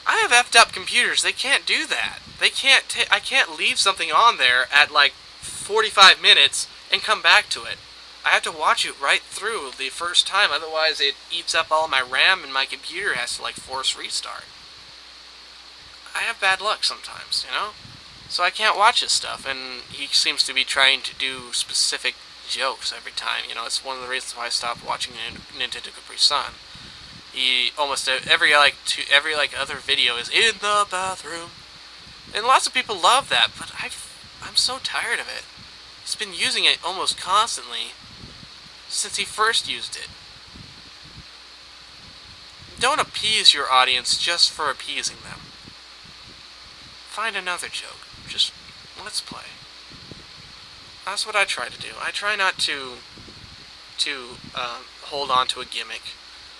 I have effed up computers. They can't do that. They can't. I can't leave something on there at like 45 minutes and come back to it. I have to watch it right through the first time, otherwise it eats up all my RAM and my computer has to like force restart. I have bad luck sometimes, you know? So I can't watch his stuff, and he seems to be trying to do specific jokes every time. You know, it's one of the reasons why I stopped watching Nintendo Capri Sun. He almost every other video is in the bathroom, and lots of people love that. But I'm so tired of it. He's been using it almost constantly since he first used it. Don't appease your audience just for appeasing them. Find another joke. Just let's play. That's what I try to do. I try not to hold on to a gimmick.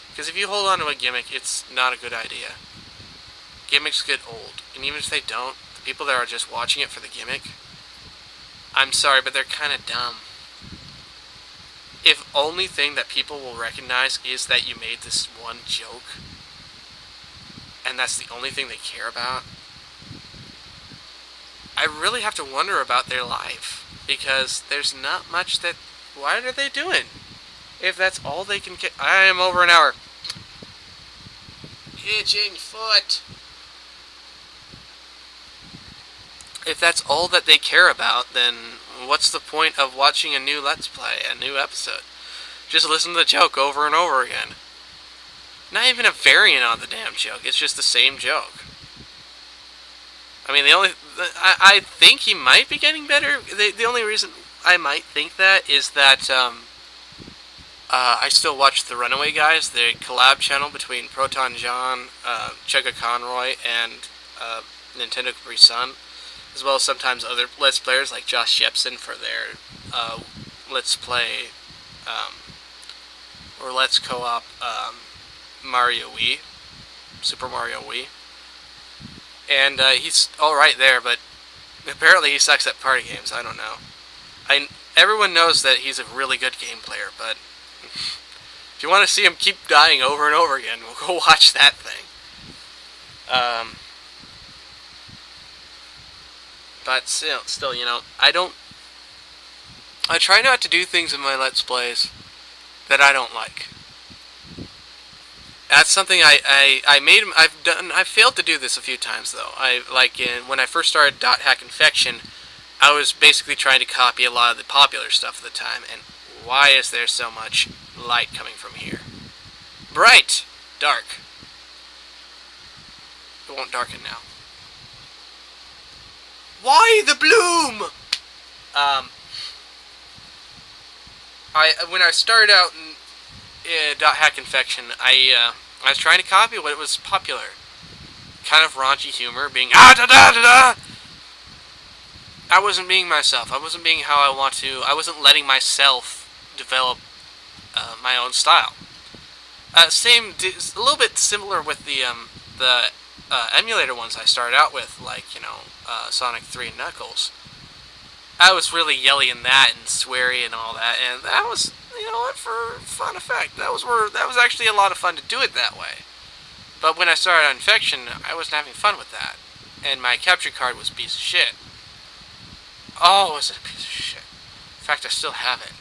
Because if you hold on to a gimmick, it's not a good idea. Gimmicks get old. And even if they don't, the people that are just watching it for the gimmick, I'm sorry, but they're kind of dumb. If only thing that people will recognize is that you made this one joke, and that's the only thing they care about, I really have to wonder about their life. Because there's not much that... What are they doing? If that's all they can get... I am over an hour. Itching foot. If that's all that they care about, then what's the point of watching a new Let's Play, a new episode? Just listen to the joke over and over again. Not even a variant on the damn joke, it's just the same joke. I mean, I think he might be getting better. The only reason I might think that is that I still watch the Runaway Guys, the collab channel between Proton John, Chugga Conroy, and Nintendo Capri Sun, as well as sometimes other Let's Players like Josh Jepson for their Let's Play or Let's Co-op Mario Wii, Super Mario Wii. And he's alright there, but apparently he sucks at party games. I don't know. Everyone knows that he's a really good game player, but if you want to see him keep dying over and over again, we'll go watch that thing. But still, you know, I try not to do things in my Let's Plays that I don't like. That's something I've failed to do this a few times though. When I first started .hack Infection, I was basically trying to copy a lot of the popular stuff at the time, and why is there so much light coming from here? Bright! Dark. It won't darken now. Why the bloom? When I started out in .hack Infection, I was trying to copy what was popular. Kind of raunchy humor, being da-da-da-da! I wasn't being myself. I wasn't being how I want to. I wasn't letting myself develop my own style. A little bit similar with the emulator ones I started out with, like, you know, Sonic 3 and Knuckles. I was really yelly in that and sweary and all that, and that was, you know what, for fun effect. That was actually a lot of fun to do it that way. But when I started on Infection, I wasn't having fun with that, and my capture card was a piece of shit. Oh, was it a piece of shit? In fact, I still have it.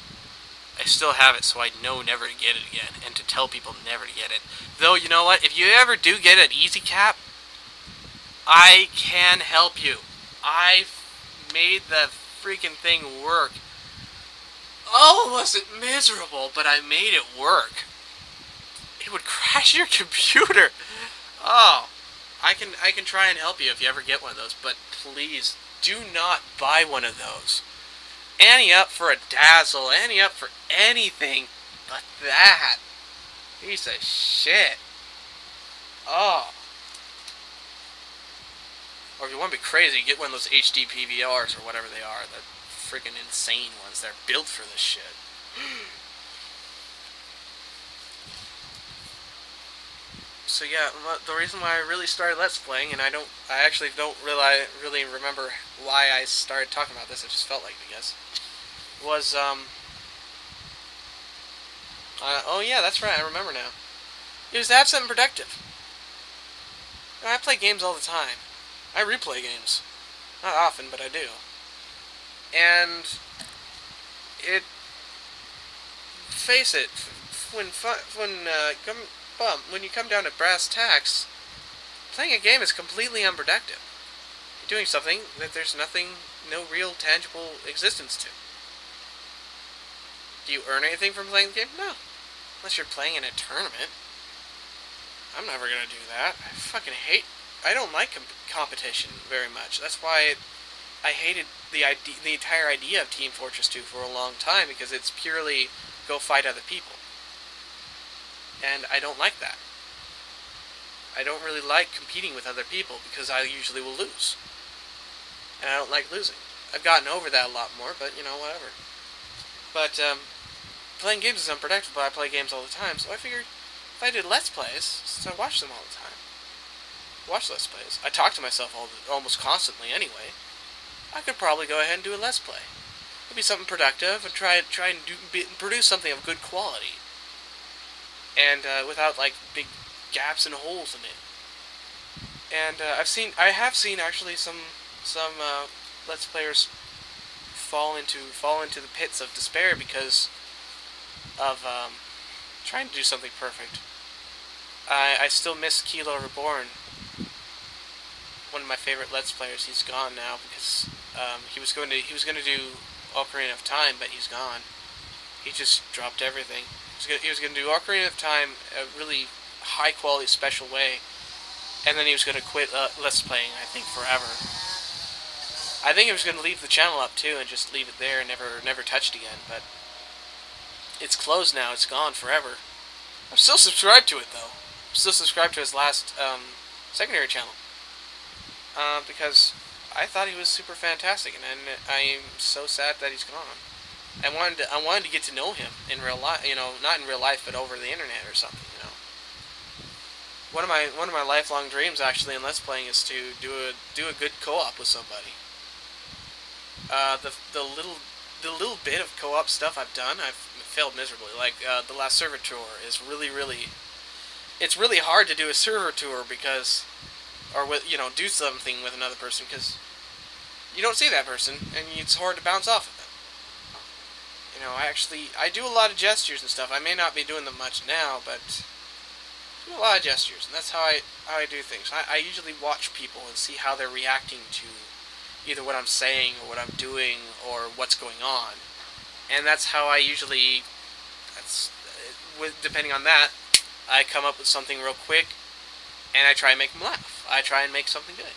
I still have it, so I know never to get it again, and to tell people never to get it. Though, you know what? If you ever do get an easy cap, I can help you. I made the freaking thing work. Oh, was it miserable, but I made it work. It would crash your computer. Oh, I can try and help you if you ever get one of those, but please do not buy one of those. Ante up for a dazzle, ante up for anything but that. Piece of shit. Oh. Or if you want to be crazy, get one of those HD PVRs or whatever they are. The freaking insane ones. They're built for this shit. So yeah, the reason why I really started Let's Playing, and I actually don't really remember why I started talking about this. I just felt like it, I guess. Was oh yeah, that's right. I remember now. It was to have something productive. I play games all the time. I replay games. Not often, but I do. And it, face it, when you come down to brass tacks, playing a game is completely unproductive. You're doing something that there's no real tangible existence to. Do you earn anything from playing the game? No. Unless you're playing in a tournament. I'm never gonna do that. I don't like competition very much. That's why I hated the entire idea of Team Fortress 2 for a long time, because it's purely go fight other people. And I don't like that. I don't really like competing with other people because I usually will lose. And I don't like losing. I've gotten over that a lot more, but whatever. But playing games is unproductive, but I play games all the time, so I figured if I did Let's Plays, since I watch them all the time, watch Let's Plays, I talk to myself almost constantly anyway, I could probably go ahead and do a Let's Play. It'd be something productive, and try and produce something of good quality, and without like big gaps and holes in it. And I have seen actually some Let's Players fall into the pits of despair because of trying to do something perfect. I still miss Kilo Reborn, one of my favorite Let's Players. He's gone now because he was going to do Ocarina of Time, but he's gone. He just dropped everything. He was going to do Ocarina of Time a really high quality special way, and then he was going to quit Let's Playing, I think, forever. I think he was going to leave the channel up too and just leave it there and never touch it again, but it's closed now. It's gone forever. I'm still subscribed to it though. I'm still subscribed to his last secondary channel because I thought he was super fantastic, and I'm so sad that he's gone. I wanted to get to know him in real life, not in real life, but over the internet or something, One of my lifelong dreams actually in Let's Playing is to do a good co-op with somebody. The little bit of co-op stuff I've done, I've failed miserably. Like the last server tour is it's really hard to do a server tour do something with another person because you don't see that person and it's hard to bounce off of them. I do a lot of gestures and stuff. I may not be doing them much now, but I do a lot of gestures, and that's how I do things. I usually watch people and see how they're reacting to either what I'm saying or what I'm doing or what's going on, and that's how I usually. Depending on that, I come up with something real quick, and I try and make them laugh. I try and make something good.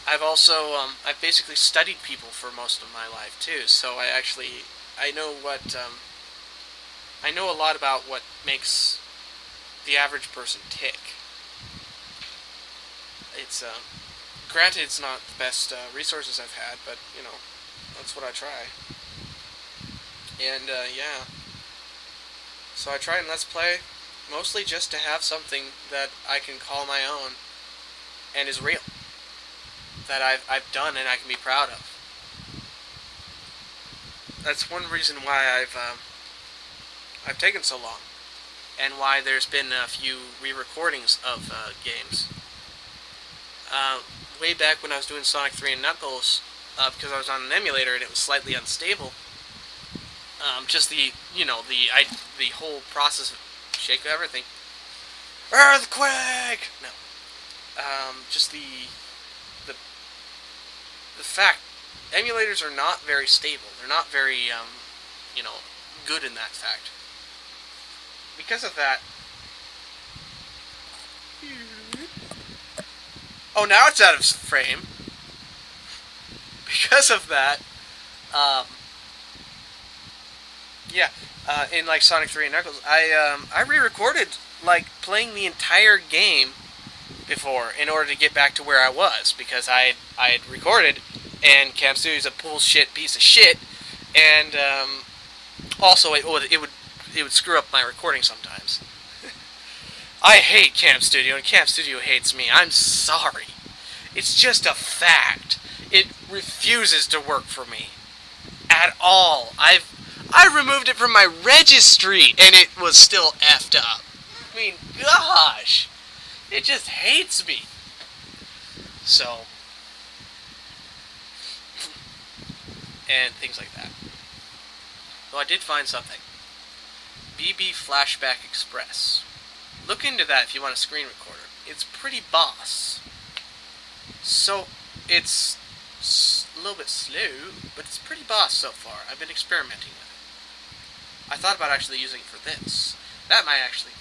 I've also I've basically studied people for most of my life too, so I know a lot about what makes the average person tick. It's granted it's not the best resources I've had, but that's what I try. And yeah, so I try and Let's Play mostly just to have something that I can call my own and is real, that I've done and I can be proud of. That's one reason why I've taken so long, and why there's been a few re-recordings of games. Way back when I was doing Sonic 3 and Knuckles, because I was on an emulator and it was slightly unstable. Just the whole process of shake everything. Earthquake! No. Just the fact, emulators are not very stable. They're not very, good in that fact. Because of that... Oh, now it's out of frame. Because of that, in like Sonic 3 and Knuckles, I re-recorded like playing the entire game before in order to get back to where I was, because I had recorded, and Cam Studio's a bullshit piece of shit, and also it would screw up my recording sometimes. I hate Camp Studio, and Camp Studio hates me. I'm sorry. It's just a fact. It refuses to work for me. At all. I removed it from my registry, and it was still effed up. I mean, gosh. It just hates me. So, and things like that. Though I did find something. BB Flashback Express. Look into that if you want a screen recorder. It's pretty boss. So, it's a little bit slow, but it's pretty boss so far. I've been experimenting with it. I thought about actually using it for this. That might actually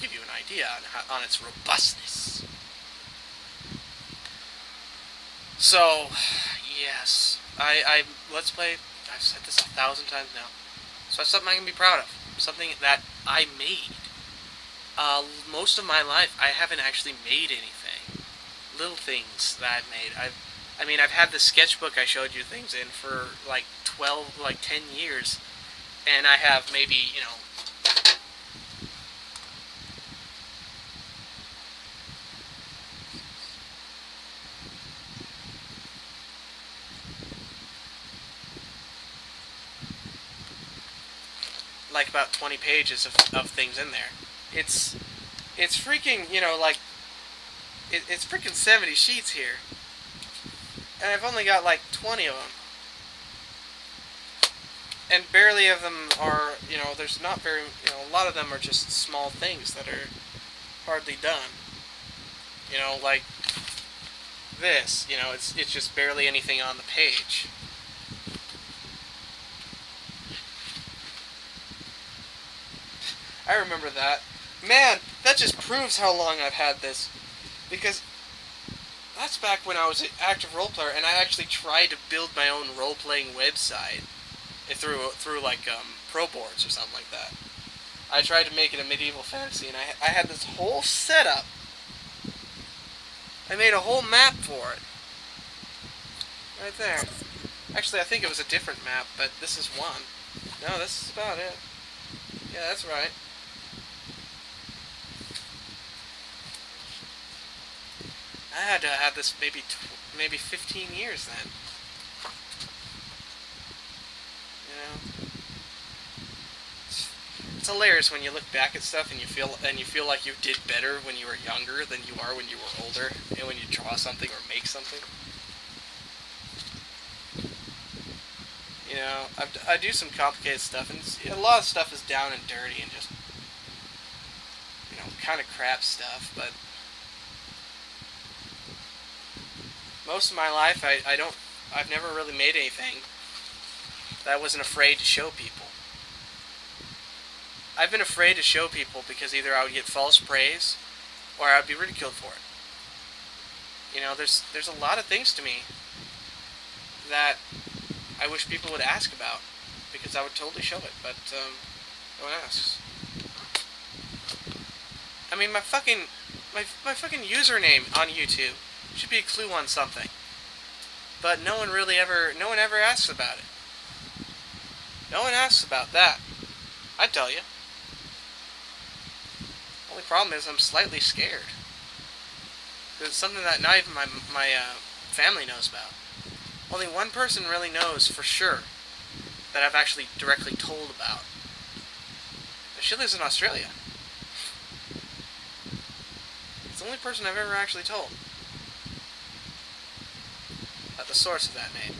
give you an idea on its robustness. So, yes, Let's Play, I've said this 1,000 times now, so it's something I can be proud of, something that I made. Most of my life, I haven't actually made anything. Little things that I've made. I've had the sketchbook I showed you things in for, like, 10 years, and I have maybe, like about 20 pages of things in there. It's freaking, it's freaking 70 sheets here. And I've only got like 20 of them. And barely of them are, there's not very, a lot of them are just small things that are hardly done. Like this, it's just barely anything on the page. I remember that. Man, that just proves how long I've had this. Because that's back when I was an active role player, and I actually tried to build my own role-playing website through like pro boards or something like that. I tried to make it a medieval fantasy, and I had this whole setup. I made a whole map for it. Right there. Actually, I think it was a different map, but this is one. No, this is about it. Yeah, that's right. I had to have this maybe 15 years then. It's hilarious when you look back at stuff and you feel like you did better when you were younger than you are when you were older, and when you draw something or make something. I do some complicated stuff, and a lot of stuff is down and dirty and just, kind of crap stuff, but most of my life, I've never really made anything that I wasn't afraid to show people. I've been afraid to show people because either I would get false praise, or I would be ridiculed for it. There's a lot of things to me that I wish people would ask about, because I would totally show it, but no one asks. My fucking username on YouTube should be a clue on something, but no one ever asks about it. No one asks about that. I tell you. Only problem is I'm slightly scared, because it's something that not even my family knows about. Only one person really knows for sure that I've actually directly told about. She lives in Australia. It's the only person I've ever actually told about the source of that name.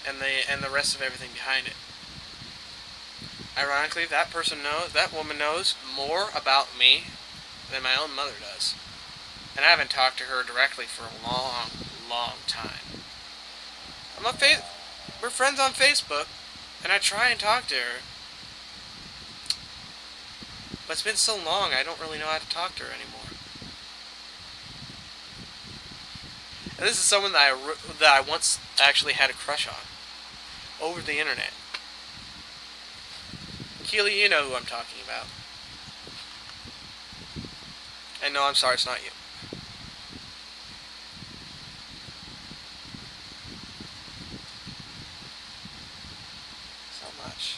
And the rest of everything behind it. Ironically, that woman knows more about me than my own mother does. And I haven't talked to her directly for a long, long time. We're friends on Facebook, and I try and talk to her. But it's been so long, I don't really know how to talk to her anymore. And this is someone that I once actually had a crush on. Over the internet. Keely, you know who I'm talking about. And no, I'm sorry, it's not you. So much.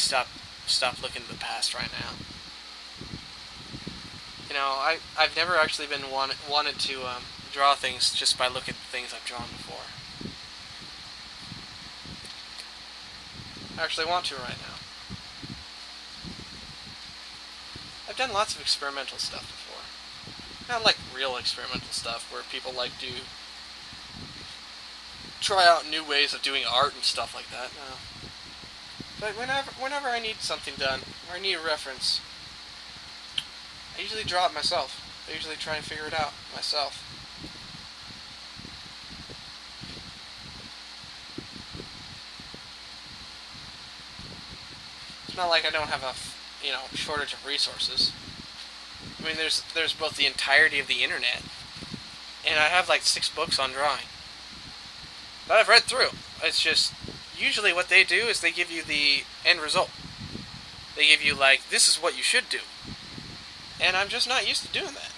stop looking to the past right now. You know, I've never actually been wanted to draw things just by looking at things I've drawn before. I actually want to right now. I've done lots of experimental stuff before. Not like real experimental stuff where people like to try out new ways of doing art and stuff like that. No. But whenever I need something done, or I need a reference, I usually draw it myself. I usually try and figure it out myself. It's not like I don't have a, shortage of resources. I mean, there's both the entirety of the internet, and I have like 6 books on drawing that I've read through. It's just, usually what they do is they give you the end result. They give you like, this is what you should do. And I'm just not used to doing that.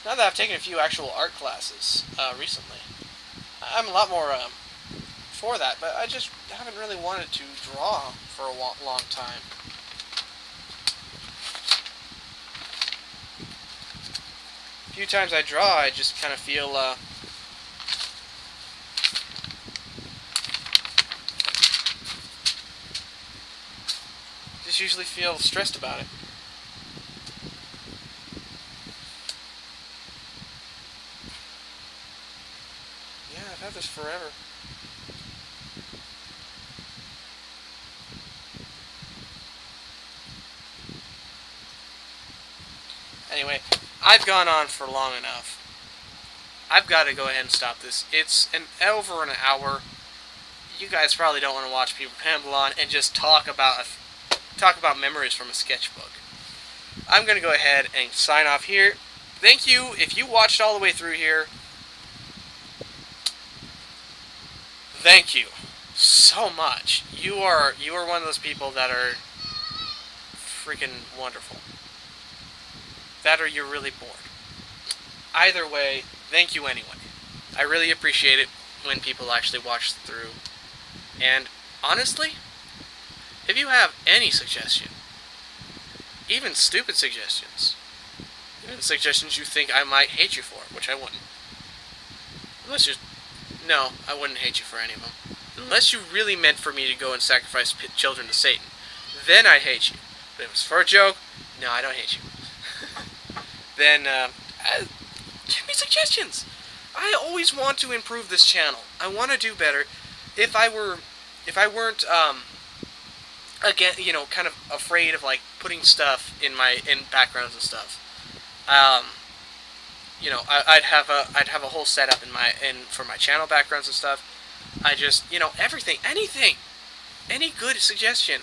Now that I've taken a few actual art classes recently, I'm a lot more for that, but I just haven't really wanted to draw for a long time. A few times I draw, I just kind of feel usually feel stressed about it. Yeah, I've had this forever. Anyway, I've gone on for long enough. I've got to go ahead and stop this. It's over an hour. You guys probably don't want to watch people ramble on and just talk about memories from a sketchbook. I'm going to go ahead and sign off here. Thank you if you watched all the way through here. Thank you so much. You are one of those people that are freaking wonderful. That or you're really bored. Either way, thank you anyway. I really appreciate it when people actually watch through. And honestly, if you have any suggestion, even stupid suggestions, even suggestions you think I might hate you for, which I wouldn't. No, I wouldn't hate you for any of them. Unless you really meant for me to go and sacrifice children to Satan. Then I'd hate you. But if it was for a joke, no, I don't hate you. Then, give me suggestions. I always want to improve this channel. I want to do better. If I weren't, again, kind of afraid of like putting stuff in backgrounds and stuff. I'd have a whole setup for my channel backgrounds and stuff. I just, everything, anything, any good suggestion.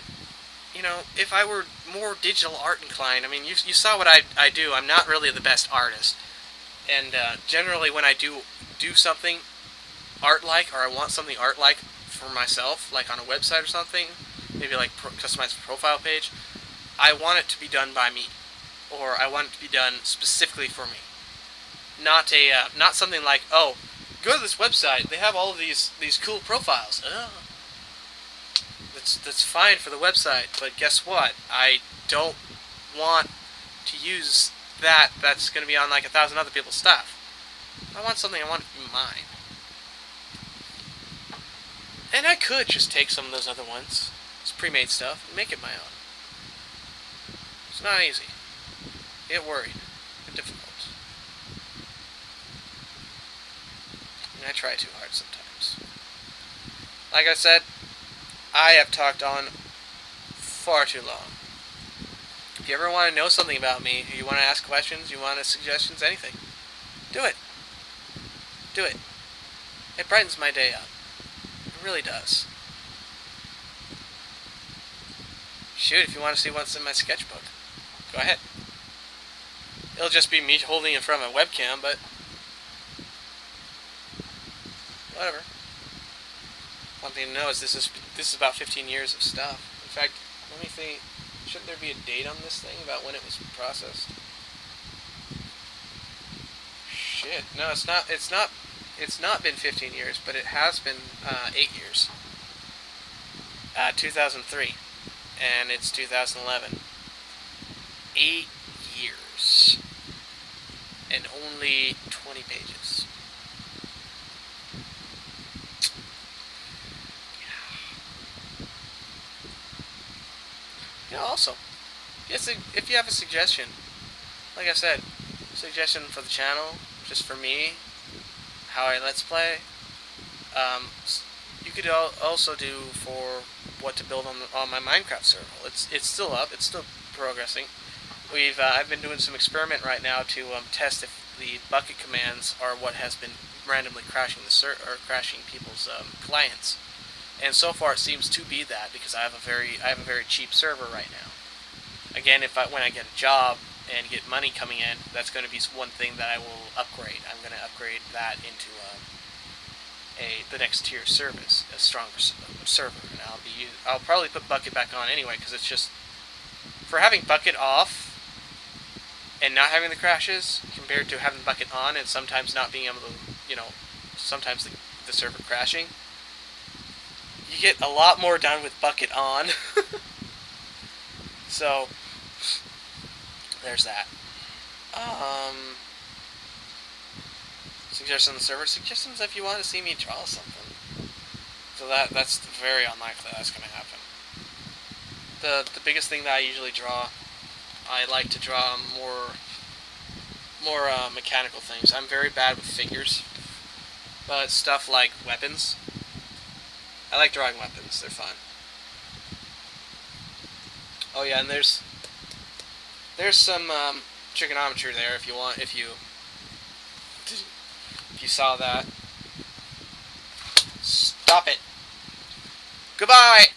If I were more digital art inclined, I mean, you saw what I do. I'm not really the best artist, and generally when I do something art-like, or I want something art-like for myself, like on a website or something, maybe like customized profile page, I want it to be done by me, or I want it to be done specifically for me. Not something like, oh, go to this website, they have all of these cool profiles. Oh, that's fine for the website, but guess what? I don't want to use that. That's going to be on like 1,000 other people's stuff. I want something I want to be mine. And I could just take some of those other ones, it's pre-made stuff, and make it my own. It's not easy. Get worried. Get difficult. And I try too hard sometimes. Like I said, I have talked on far too long. If you ever want to know something about me, you want to ask questions, you want suggestions, anything, do it. Do it. It brightens my day up. It really does. Shoot, if you want to see what's in my sketchbook, go ahead. It'll just be me holding it in front of a webcam, but whatever. One thing to know is this is about 15 years of stuff. In fact, let me think. Shouldn't there be a date on this thing about when it was processed? Shit. No, it's not. It's not been 15 years, but it has been 8 years. 2003. and it's 2011. 8 years. And only 20 pages. Yeah. Also, yes, if you have a suggestion, like I said, suggestion for the channel, just for me, how I let's play, you could also do for what to build on my Minecraft server. It's still up. It's still progressing. I've been doing some experiment right now to test if the bucket commands are what has been randomly crashing or crashing people's clients. And so far, it seems to be that, because I have a very cheap server right now. Again, when I get a job and get money coming in, that's going to be one thing that I will upgrade. I'm going to upgrade that into the next tier service, a stronger server, and I'll probably put Bucket back on anyway, because it's just, for having Bucket off and not having the crashes compared to having Bucket on and sometimes not being able to, sometimes the server crashing, you get a lot more done with Bucket on. So there's that. Suggestions on the server. Suggestions if you want to see me draw something. So that's very unlikely that's going to happen. The biggest thing that I usually draw, I like to draw more mechanical things. I'm very bad with figures, but stuff like weapons. I like drawing weapons. They're fun. Oh yeah, and there's some trigonometry there if you saw that. Stop it. Goodbye!